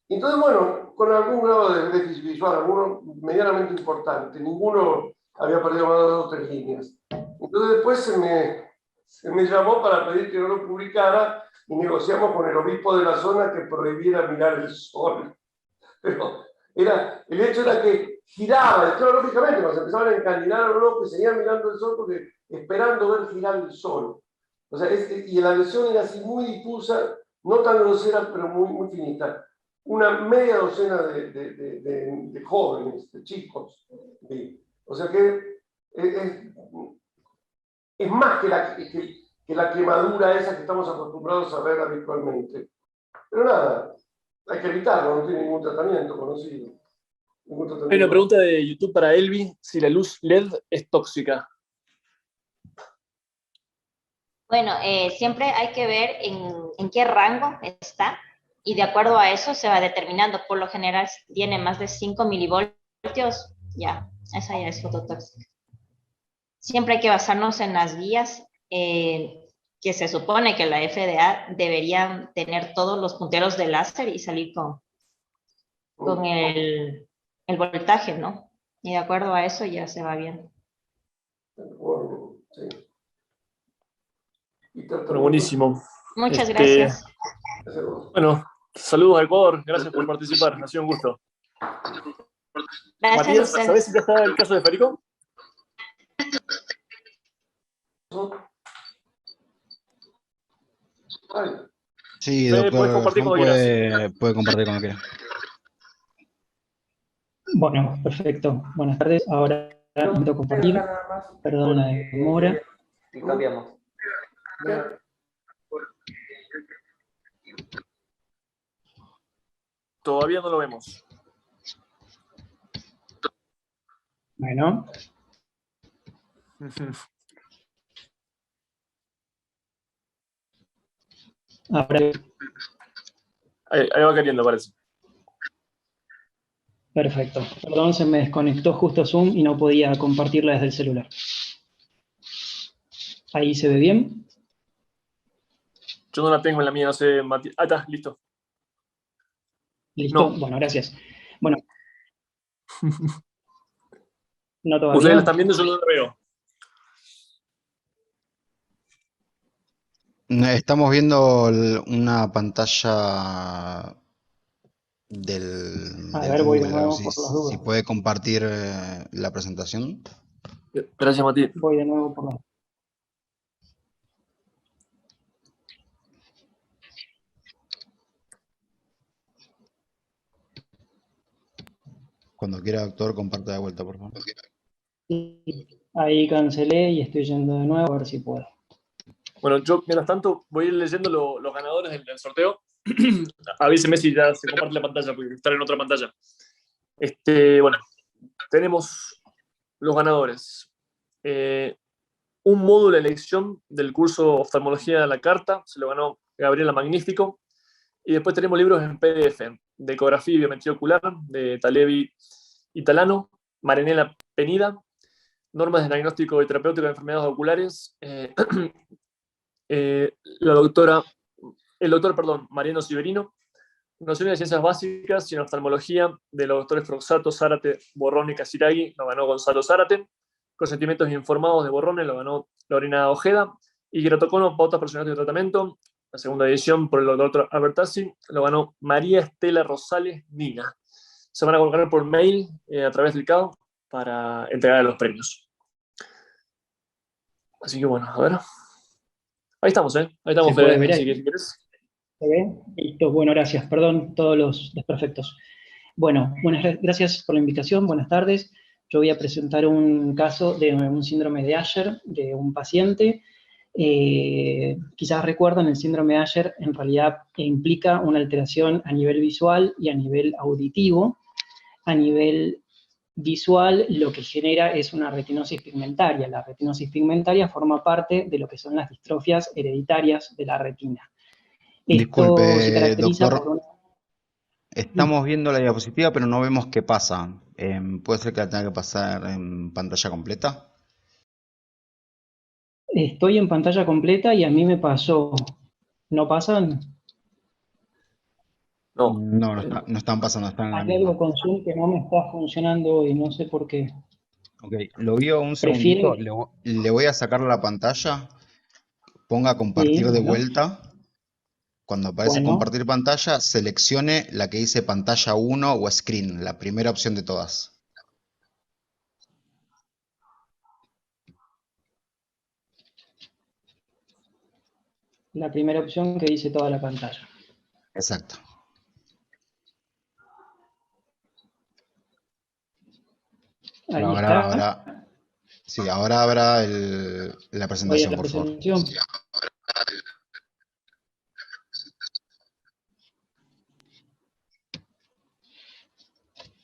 Speaker 5: entonces, bueno, con algún grado de déficit visual, alguno medianamente importante, ninguno había perdido más de 2 o 3 líneas. Entonces después se me llamó para pedir que no lo publicara y negociamos con el obispo de la zona que prohibiera mirar el sol. Pero el hecho era que giraba, lógicamente, cuando se empezaban a encandilar o no, que seguían mirando el sol porque esperando ver girar el sol. O sea, y la lesión era así muy difusa, no tan grosera, pero muy finita. Una media docena de jóvenes, de chicos. ¿Sí? O sea que es más que la quemadura esa que estamos acostumbrados a ver habitualmente. Pero nada, hay que evitarlo, no tiene ningún tratamiento conocido.
Speaker 10: Hay una pregunta de YouTube para Elvi, si la luz LED es tóxica.
Speaker 12: Bueno, siempre hay que ver en qué rango está y de acuerdo a eso se va determinando. Por lo general tiene más de 5 milivoltios, ya, esa ya es fototóxica. Siempre hay que basarnos en las guías que se supone que la FDA deberían tener todos los punteros de láser y salir con el voltaje, ¿no? Y de acuerdo a eso ya se va bien.
Speaker 10: Bueno, buenísimo.
Speaker 12: Muchas gracias.
Speaker 10: Bueno, saludos a Ecuador, gracias por participar, ha sido un gusto.
Speaker 12: Gracias.
Speaker 10: Matías, ¿sabés si ya está el caso de Federico?
Speaker 7: Sí, doctor,
Speaker 10: puedes compartir cuando
Speaker 7: puede compartir cuando quiera.
Speaker 11: Bueno, perfecto. Buenas tardes. Ahora me toca compartir. Perdón la demora.
Speaker 9: Y cambiamos.
Speaker 10: Todavía no lo vemos.
Speaker 11: Bueno. Ahora.
Speaker 10: Ahí va queriendo, parece.
Speaker 11: Perfecto. Perdón, se me desconectó justo Zoom y no podía compartirla desde el celular. ¿Ahí se ve bien?
Speaker 10: Yo no la tengo en la mía, no sé, Matías. Ah, está, listo.
Speaker 11: ¿Listo? No. Bueno, gracias. Bueno. No todavía.
Speaker 10: Ustedes la están viendo, yo no la veo.
Speaker 7: Estamos viendo una pantalla del
Speaker 11: voy de
Speaker 7: Google,
Speaker 11: nuevo
Speaker 7: si,
Speaker 11: por las dudas.
Speaker 7: si puede compartir la presentación.
Speaker 10: Gracias, Matías.
Speaker 11: Voy de nuevo por las dudas.
Speaker 7: Cuando quiera, doctor, comparte de vuelta, por favor.
Speaker 11: Ahí cancelé y estoy yendo de nuevo a ver si puedo.
Speaker 10: Bueno, yo, mientras tanto, voy a ir leyendo los ganadores del sorteo. Avíseme si ya se comparte la pantalla, porque estar en otra pantalla. Bueno, tenemos los ganadores. Un módulo de elección del curso Oftalmología de la Carta, se lo ganó Gabriela Magnífico. Y después tenemos libros en PDF, de ecografía y biometría ocular, de Talevi y Talano, Marinela Penida, normas de diagnóstico y terapéutico de enfermedades oculares, el doctor Mariano Siverino, Nociones de Ciencias Básicas y en Oftalmología de los doctores Froxato, Zárate, Borrón y Casiraghi, lo ganó Gonzalo Zárate. Consentimientos informados de Borrone, lo ganó Lorena Ojeda. Y Queratocono, Pautas Personales de Tratamiento, la segunda edición por el doctor Albertazzi, lo ganó María Estela Rosales Nina. Se van a colocar por mail a través del CAO para entregar los premios. Así que bueno, a ver. Ahí estamos, ¿eh? Ahí estamos, Fede, así que si querés.
Speaker 11: ¿Se ve? Listo, bueno, gracias. Perdón todos los desperfectos. Bueno, gracias por la invitación, buenas tardes. Yo voy a presentar un caso de un síndrome de Usher de un paciente. Quizás recuerdan, el síndrome de Usher en realidad implica una alteración a nivel visual y a nivel auditivo. A nivel visual lo que genera es una retinosis pigmentaria. La retinosis pigmentaria forma parte de lo que son las distrofias hereditarias de la retina. Esto se caracteriza
Speaker 7: Doctor,
Speaker 11: por una...
Speaker 7: estamos viendo la diapositiva, pero no vemos qué pasa. ¿Puede ser que la tenga que pasar en pantalla completa?
Speaker 11: Estoy en pantalla completa y a mí me pasó. ¿No pasan?
Speaker 7: No, no están pasando, están en la
Speaker 11: Hay algo
Speaker 7: misma.
Speaker 11: con Zoom que no me está funcionando y no sé por qué.
Speaker 7: Ok, lo vio un segundito, le voy a sacar la pantalla, ponga compartir de
Speaker 11: bueno.
Speaker 7: vuelta. Cuando aparece
Speaker 11: Bueno.
Speaker 7: compartir pantalla, seleccione la que dice pantalla 1 o screen, la primera opción de todas.
Speaker 11: La primera opción que dice toda la pantalla.
Speaker 7: Exacto.
Speaker 11: Ahí está.
Speaker 7: Ahora habrá la presentación, por favor.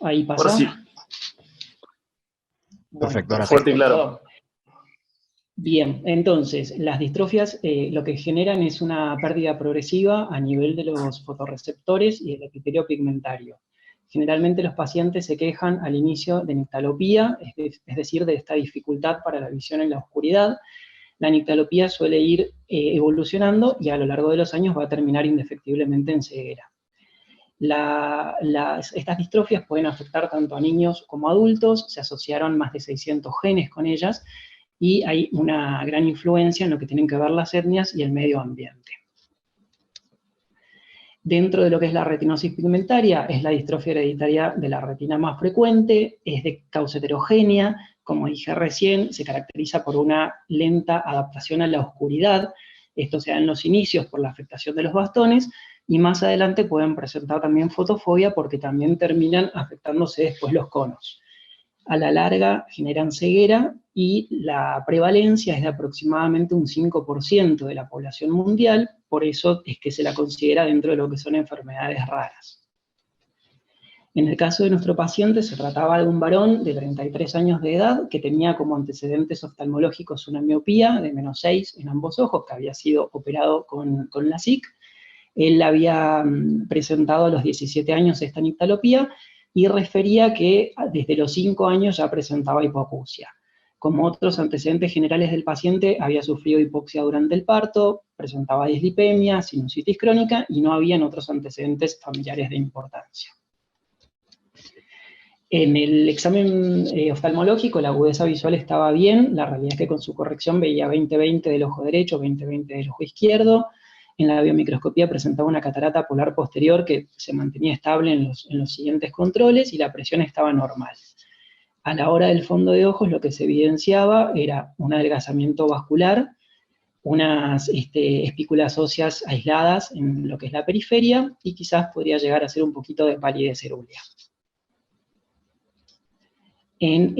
Speaker 11: Ahí pasa.
Speaker 10: Ahora sí.
Speaker 7: Perfecto, ahora
Speaker 10: fuerte y claro.
Speaker 11: Bien, entonces, las distrofias lo que generan es una pérdida progresiva a nivel de los fotorreceptores y el epitelio pigmentario. Generalmente los pacientes se quejan al inicio de nictalopía, es decir, de esta dificultad para la visión en la oscuridad. La nictalopía suele ir evolucionando y a lo largo de los años va a terminar indefectiblemente en ceguera. Estas distrofias pueden afectar tanto a niños como a adultos, se asociaron más de 600 genes con ellas, y hay una gran influencia en lo que tienen que ver las etnias y el medio ambiente. Dentro de lo que es la retinosis pigmentaria, es la distrofia hereditaria de la retina más frecuente, es de causa heterogénea, como dije recién, se caracteriza por una lenta adaptación a la oscuridad. Esto se da en los inicios por la afectación de los bastones, y más adelante pueden presentar también fotofobia porque también terminan afectándose después los conos. A la larga generan ceguera y la prevalencia es de aproximadamente un 5% de la población mundial, por eso es que se la considera dentro de lo que son enfermedades raras. En el caso de nuestro paciente se trataba de un varón de 33 años de edad que tenía como antecedentes oftalmológicos una miopía de -6 en ambos ojos, que había sido operado con LASIK. Él había presentado a los 17 años esta nictalopía y refería que desde los 5 años ya presentaba hipoacusia. Como otros antecedentes generales del paciente, había sufrido hipoxia durante el parto, presentaba dislipemia, sinusitis crónica y no habían otros antecedentes familiares de importancia. En el examen oftalmológico la agudeza visual estaba bien, la realidad es que con su corrección veía 20/20 del ojo derecho, 20/20 del ojo izquierdo. En la biomicroscopía presentaba una catarata polar posterior que se mantenía estable en los siguientes controles y la presión estaba normal. A la hora del fondo de ojos lo que se evidenciaba era un adelgazamiento vascular, unas espículas óseas aisladas en lo que es la periferia y quizás podría llegar a ser un poquito de palidez cerúlea. En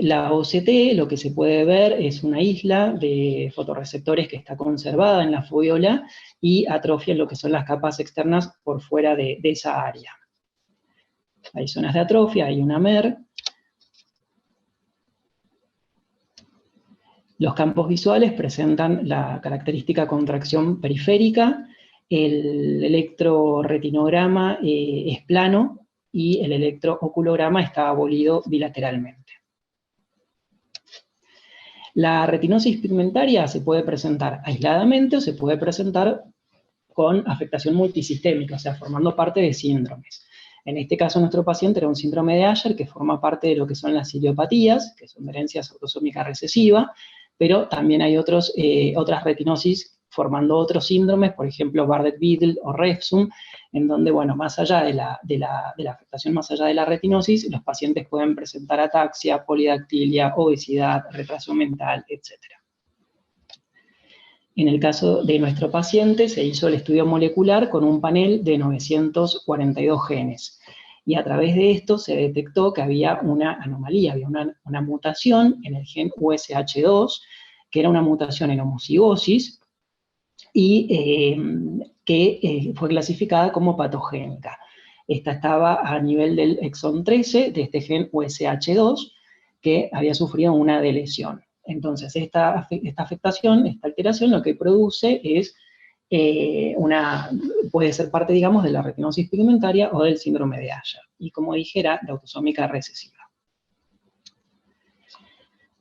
Speaker 11: la OCT lo que se puede ver es una isla de fotorreceptores que está conservada en la foveola y atrofia en lo que son las capas externas por fuera de esa área. Hay zonas de atrofia, hay una MER. Los campos visuales presentan la característica contracción periférica, el electroretinograma es plano, y el electrooculograma está abolido bilateralmente. La retinosis pigmentaria se puede presentar aisladamente o se puede presentar con afectación multisistémica, o sea, formando parte de síndromes. En este caso, nuestro paciente era un síndrome de Asher que forma parte de lo que son las idiopatías, que son herencias autosómica recesiva, pero también hay otras retinosis formando otros síndromes, por ejemplo, Bardet-Biedl o Refsum, en donde, bueno, más allá de la afectación, más allá de la retinosis, los pacientes pueden presentar ataxia, polidactilia, obesidad, retraso mental, etc. En el caso de nuestro paciente, se hizo el estudio molecular con un panel de 942 genes. Y a través de esto se detectó que había una anomalía, había una mutación en el gen USH2, que era una mutación en homocigosis, y que fue clasificada como patogénica. Esta estaba a nivel del exón 13 de este gen USH2, que había sufrido una delesión. Entonces, esta afectación, esta alteración, lo que produce es puede ser parte, digamos, de la retinosis pigmentaria o del síndrome de Asher. Y como dije, era de autosómica recesiva.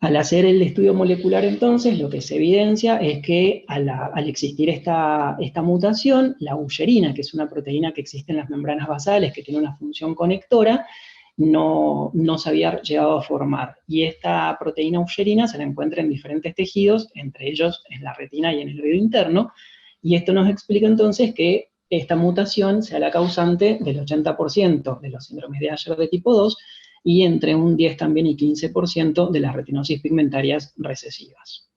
Speaker 11: Al hacer el estudio molecular, entonces, lo que se evidencia es que al existir esta mutación, la usherina, que es una proteína que existe en las membranas basales, que tiene una función conectora, no se había llegado a formar. Y esta proteína usherina se la encuentra en diferentes tejidos, entre ellos en la retina y en el oído interno, y esto nos explica entonces que esta mutación sea la causante del 80% de los síndromes de Asher de tipo 2, y entre un 10 también y 15% de las retinosis pigmentarias recesivas.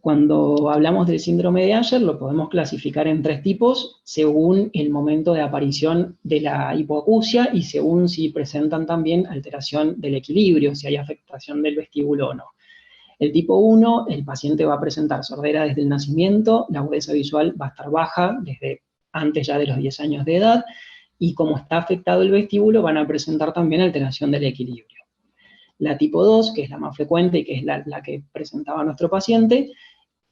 Speaker 11: Cuando hablamos del síndrome de Asher, lo podemos clasificar en 3 tipos, según el momento de aparición de la hipoacusia y según si presentan también alteración del equilibrio, si hay afectación del vestíbulo o no. El tipo 1, el paciente va a presentar sordera desde el nacimiento, la agudeza visual va a estar baja desde antes ya de los 10 años de edad, y como está afectado el vestíbulo, van a presentar también alteración del equilibrio. La tipo 2, que es la más frecuente y que es la que presentaba nuestro paciente,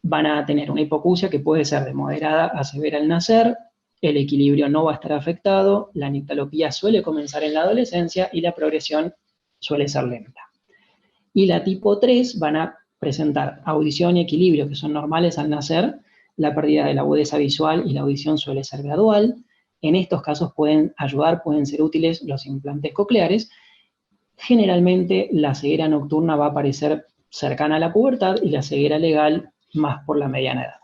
Speaker 11: van a tener una hipoacusia que puede ser de moderada a severa al nacer, el equilibrio no va a estar afectado, la nictalopía suele comenzar en la adolescencia y la progresión suele ser lenta. Y la tipo 3 van a presentar audición y equilibrio, que son normales al nacer, la pérdida de la agudeza visual y la audición suele ser gradual. En estos casos pueden ayudar, pueden ser útiles los implantes cocleares. Generalmente la ceguera nocturna va a aparecer cercana a la pubertad y la ceguera legal más por la mediana edad.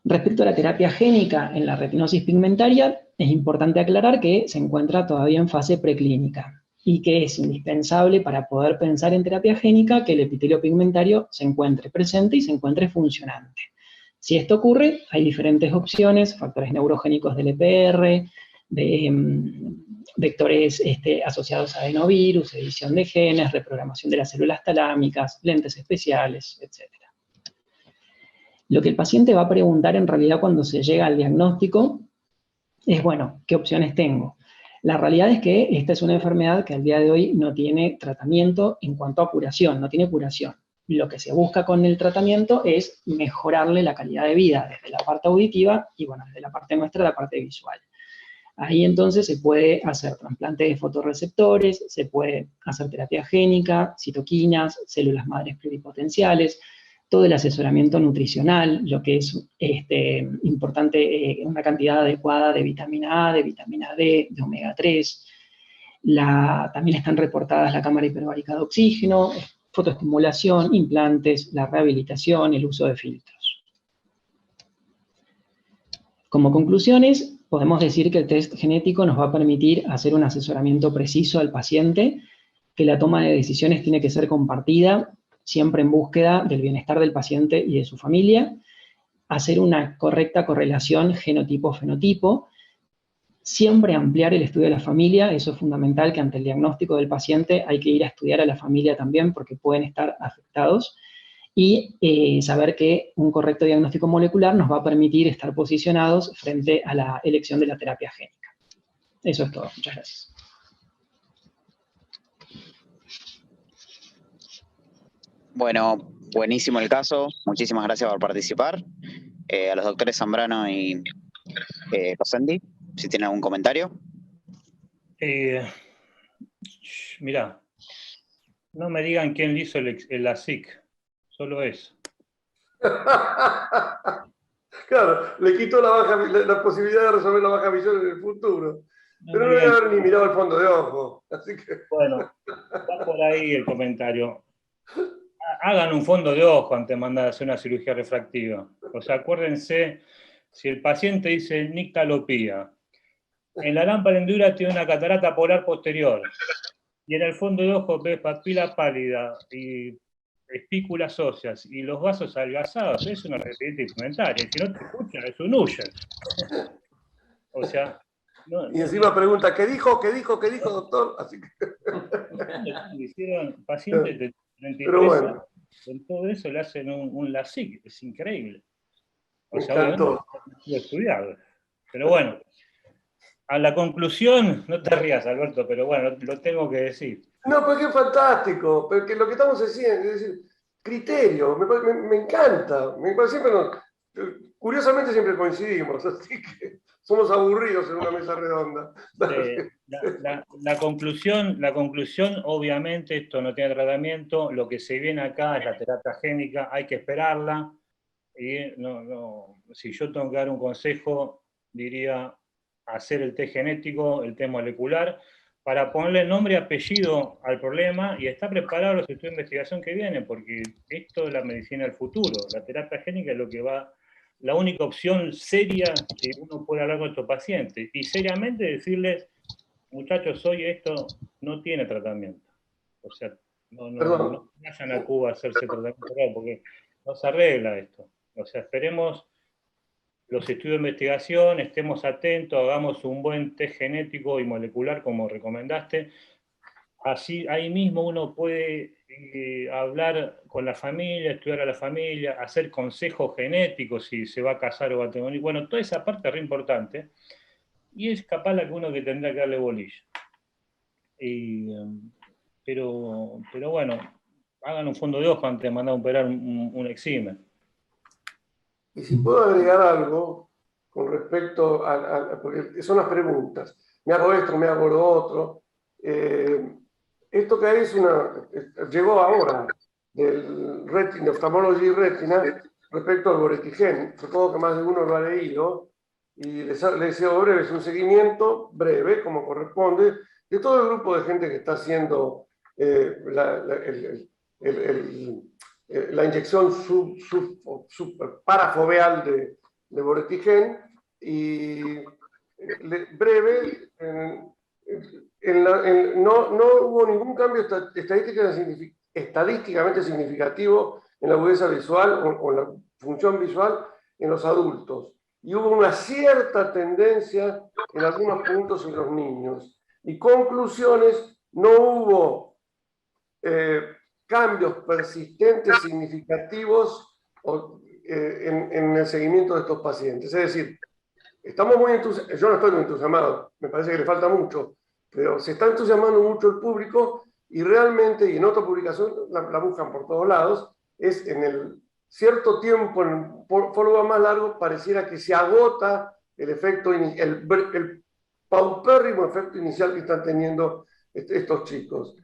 Speaker 11: Respecto a la terapia génica en la retinosis pigmentaria, es importante aclarar que se encuentra todavía en fase preclínica y que es indispensable para poder pensar en terapia génica que el epitelio pigmentario se encuentre presente y se encuentre funcionante. Si esto ocurre, hay diferentes opciones, factores neurogénicos del EPR, vectores asociados a adenovirus, edición de genes, reprogramación de las células talámicas, lentes especiales, etc. Lo que el paciente va a preguntar en realidad cuando se llega al diagnóstico es, bueno, ¿qué opciones tengo? La realidad es que esta es una enfermedad que al día de hoy no tiene tratamiento en cuanto a curación, no tiene curación. Lo que se busca con el tratamiento es mejorarle la calidad de vida desde la parte auditiva y, bueno, desde la parte nuestra, la parte visual. Ahí entonces se puede hacer trasplante de fotorreceptores, se puede hacer terapia génica, citoquinas, células madres pluripotenciales, todo el asesoramiento nutricional, lo que es importante, una cantidad adecuada de vitamina A, de vitamina D, de omega 3. También están reportadas la cámara hiperbárica de oxígeno, fotoestimulación, implantes, la rehabilitación, el uso de filtros. Como conclusiones, podemos decir que el test genético nos va a permitir hacer un asesoramiento preciso al paciente, que la toma de decisiones tiene que ser compartida, siempre en búsqueda del bienestar del paciente y de su familia, hacer una correcta correlación genotipo-fenotipo, siempre ampliar el estudio de la familia, eso es fundamental, que ante el diagnóstico del paciente hay que ir a estudiar a la familia también porque pueden estar afectados, y saber que un correcto diagnóstico molecular nos va a permitir estar posicionados frente a la elección de la terapia génica. Eso es todo. Muchas gracias.
Speaker 3: Bueno, buenísimo el caso. Muchísimas gracias por participar. A los doctores Zambrano y Cosendi, si tienen algún comentario.
Speaker 2: Mirá, no me digan quién hizo la SIC, solo eso.
Speaker 5: Claro, le quitó la posibilidad de resolver la baja visión en el futuro. Pero no debe haber ni mirado el fondo de ojo. Así que...
Speaker 2: Bueno, va por ahí el comentario. Hagan un fondo de ojo antes de mandar a hacer una cirugía refractiva. O sea, acuérdense, si el paciente dice nictalopía, en la lámpara hendidura tiene una catarata polar posterior, y en el fondo de ojo ves papila pálida y espículas óseas y los vasos adelgazados, es una retinitis pigmentaria. Si no te escuchan, es un Usher. O sea...
Speaker 5: y encima pregunta, ¿qué dijo, doctor? Así que...
Speaker 2: Hicieron pacientes de 33
Speaker 5: bueno.
Speaker 2: años, con todo eso le hacen un LASIK, es increíble. O
Speaker 5: Me
Speaker 2: sea,
Speaker 5: encantó.
Speaker 2: obviamente, estudiado. Pero bueno, a la conclusión, no te rías, Alberto, pero bueno, lo tengo que decir.
Speaker 5: No, porque es fantástico, porque lo que estamos haciendo, es decir, criterio, me encanta, curiosamente siempre coincidimos, así que somos aburridos en una mesa redonda.
Speaker 2: La conclusión, obviamente, esto no tiene tratamiento, lo que se viene acá es la terapia génica, hay que esperarla, y si yo tengo que dar un consejo, diría hacer el test genético, el test molecular, para ponerle nombre y apellido al problema y estar preparado a los estudios de investigación que vienen, porque esto es la medicina del futuro, la terapia génica es lo que va, la única opción seria que uno puede hablar con estos pacientes, y seriamente decirles, muchachos, hoy esto no tiene tratamiento. O sea, no vayan a Cuba a hacerse tratamiento real, porque no se arregla esto. O sea, esperemos los estudios de investigación, estemos atentos, hagamos un buen test genético y molecular como recomendaste. Así, ahí mismo uno puede hablar con la familia, estudiar a la familia, hacer consejos genéticos si se va a casar o va a tener un hijo. Bueno, toda esa parte es re importante. Y es capaz la que uno que tendrá que darle bolilla. Pero bueno, hagan un fondo de ojo antes de mandar a operar un exime.
Speaker 5: Y si puedo agregar algo con respecto porque son las preguntas. Me hago esto, me hago lo otro. Esto que es llegó ahora del Retina, Ophthalmology Retina, respecto al boretigen. Supongo que más de uno lo ha leído. Y les deseo breve, es un seguimiento breve, como corresponde, de todo el grupo de gente que está haciendo la inyección parafoveal de boretigen, y breve, no hubo ningún cambio estadísticamente significativo en la agudeza visual o en la función visual en los adultos. Y hubo una cierta tendencia en algunos puntos en los niños. Y conclusiones, no hubo cambios persistentes significativos en el seguimiento de estos pacientes. Es decir, estamos muy entusiasmados, yo no estoy muy entusiasmado, me parece que le falta mucho, pero se está entusiasmando mucho el público y realmente, y en otra publicación la buscan por todos lados, es en el cierto tiempo, en el follow-up más largo, pareciera que se agota el efecto, el paupérrimo efecto inicial que están teniendo estos chicos.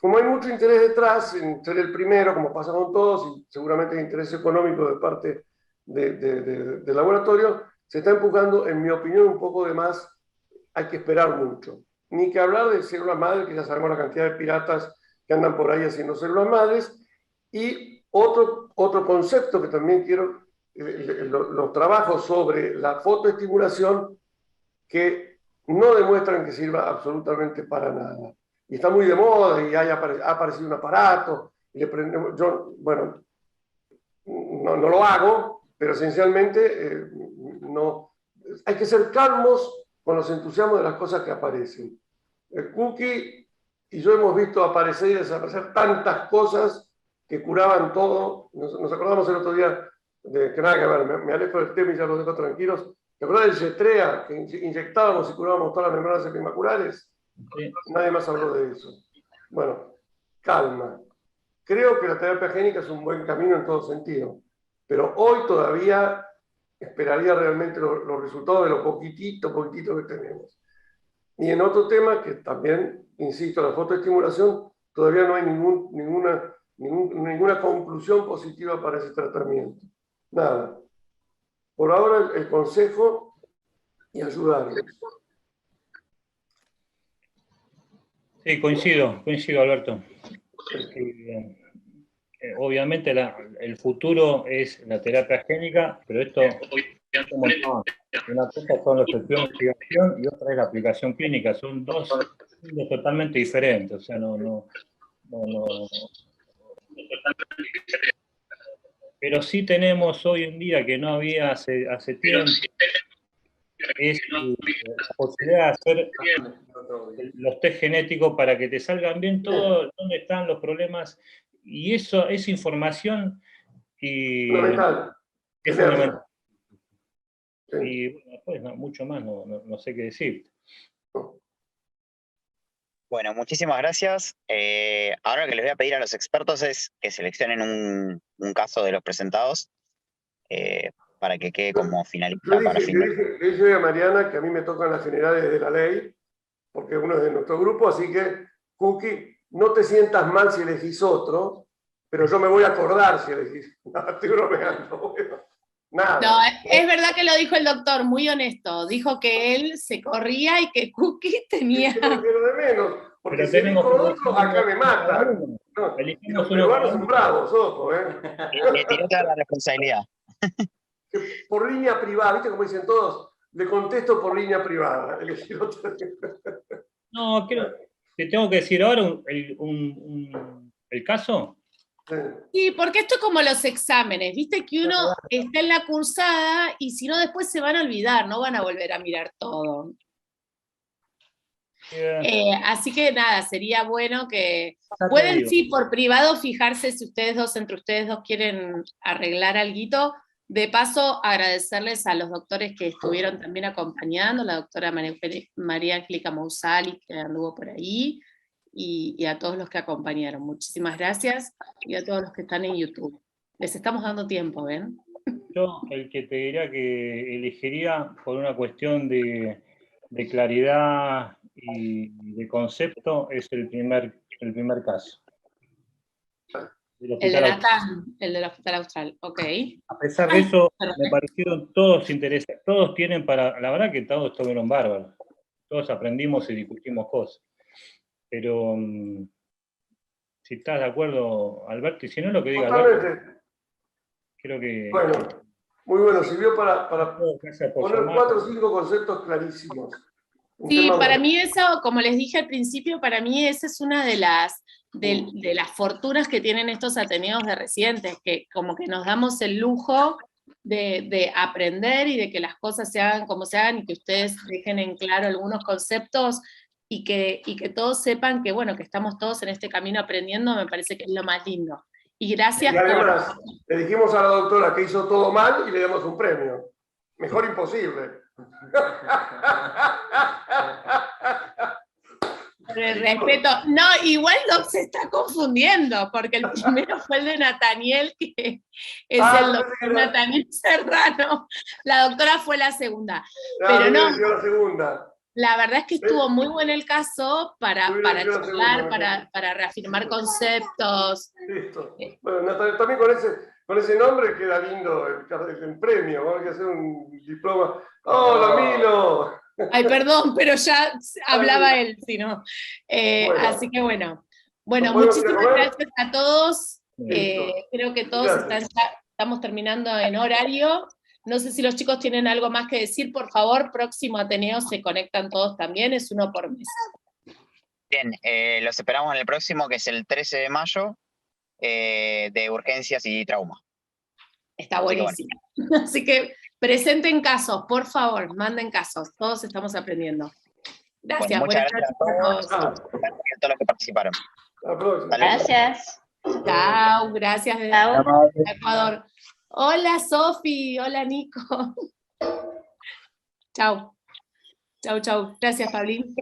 Speaker 5: Como hay mucho interés detrás en ser el primero, como pasa con todos, y seguramente hay interés económico de parte del laboratorio, se está empujando, en mi opinión, un poco de más. Hay que esperar mucho. Ni que hablar de células madres, que ya sabemos la cantidad de piratas que andan por ahí haciendo células madres. Y otro concepto que también quiero, los trabajos sobre la fotoestimulación, que no demuestran que sirva absolutamente para nada. Y está muy de moda y ha aparecido un aparato. Y yo, bueno, no lo hago, pero esencialmente no. Hay que ser calmos con los entusiasmos de las cosas que aparecen. El Cookie y yo hemos visto aparecer y desaparecer tantas cosas que curaban todo. Nos acordamos el otro día de que nada que ver, me alejo del tema y ya los dejo tranquilos. ¿Te acuerdas del Yetrea, que inyectábamos y curábamos todas las membranas epimaculares? Sí. Nadie más habló de eso. Bueno, calma. Creo que la terapia génica es un buen camino en todo sentido, pero hoy todavía esperaría realmente los resultados de lo poquitito que tenemos. Y en otro tema que también, insisto, la fotoestimulación, todavía no hay ninguna ninguna conclusión positiva para ese tratamiento. Nada. Por ahora el consejo y ayudarlos.
Speaker 2: Sí, coincido, Alberto. Obviamente el futuro es la terapia génica, pero esto, una cosa son los estudios de investigación y otra es la aplicación clínica. Son dos mundos totalmente diferentes. O sea, no. Pero sí tenemos hoy en día, que no había hace tiempo, es la posibilidad de hacer los test genéticos para que te salgan bien todo, dónde están los problemas, y eso, esa información es fundamental. Y bueno, después mucho más, no sé qué decir.
Speaker 3: Bueno, muchísimas gracias. Ahora lo que les voy a pedir a los expertos es que seleccionen un caso de los presentados para que quede como finalista para fin de...
Speaker 5: Le dije a Mariana que a mí me tocan las generales de la ley, porque uno es de nuestro grupo, así que, Cookie, no te sientas mal si elegís otro, pero yo me voy a acordar si elegís. No, estoy bromeando. Nada.
Speaker 1: No, es verdad que lo dijo el doctor, muy honesto. Dijo que él se corría y que Cookie tenía...
Speaker 5: Pero de menos, porque
Speaker 2: pero
Speaker 5: si elijo otro, acá me matan. No, y los peruanos son bravos, ojo,
Speaker 3: Le tiró toda la responsabilidad.
Speaker 5: Por línea privada, ¿viste cómo dicen todos? Le contesto por línea privada.
Speaker 2: No, te tengo que decir ahora el caso.
Speaker 1: Sí, porque esto es como los exámenes, viste que uno está en la cursada y si no después se van a olvidar, no van a volver a mirar todo. Así que nada, sería bueno que pueden sí por privado fijarse si entre ustedes dos quieren arreglar alguito. De paso, agradecerles a los doctores que estuvieron también acompañando, la doctora María Angélica Mousali, que anduvo por ahí, y a todos los que acompañaron. Muchísimas gracias, y a todos los que están en YouTube. Les estamos dando tiempo, ¿ven?
Speaker 2: Yo el que te diría que elegiría por una cuestión de claridad y de concepto es el primer caso.
Speaker 1: El de Natán, el del Hospital Austral, ok.
Speaker 2: A pesar de eso, me parecieron todos interesantes, todos tienen la verdad que todos estuvieron bárbaros, todos aprendimos y discutimos cosas, pero si estás de acuerdo, Alberto, y si no lo que diga Alberto, creo que...
Speaker 5: Bueno, muy bueno, sirvió para poner 4 o 5 conceptos clarísimos.
Speaker 1: Sí, para mí eso, como les dije al principio, para mí esa es una de las fortunas que tienen estos ateneos de residentes, que como que nos damos el lujo de aprender y de que las cosas se hagan como se hagan y que ustedes dejen en claro algunos conceptos y que todos sepan que, bueno, que estamos todos en este camino aprendiendo, me parece que es lo más lindo. Y gracias
Speaker 5: además, le dijimos a la doctora que hizo todo mal y le damos un premio. Mejor imposible.
Speaker 1: Por el respeto. No, igual no se está confundiendo, porque el primero fue el de Nathaniel, que es el doctor Nathaniel Serrano. La doctora fue la segunda. Pero no,
Speaker 5: la segunda.
Speaker 1: La verdad es que estuvo muy bueno el caso para charlar, para reafirmar conceptos.
Speaker 5: Listo. Bueno, también con ese nombre queda lindo el premio. Vamos a hacer un diploma. ¡Hola, Milo!
Speaker 1: Ay, perdón, pero ya hablaba él, si no. Así que bueno. Bueno, muchísimas gracias a todos. Creo que todos estamos terminando en horario. No sé si los chicos tienen algo más que decir. Por favor, próximo Ateneo se conectan todos también, es uno por mes.
Speaker 3: Bien, los esperamos en el próximo, que es el 13 de mayo, de urgencias y trauma.
Speaker 1: Está buenísimo. Así que presenten casos, por favor, manden casos. Todos estamos aprendiendo. Gracias.
Speaker 3: Bueno, muchas gracias a todos. Gracias a todos los que participaron.
Speaker 12: Gracias.
Speaker 1: Chao, gracias desde Ecuador. Hola Sofi, hola Nico. Chao. Chao, chao. Gracias, Pablín.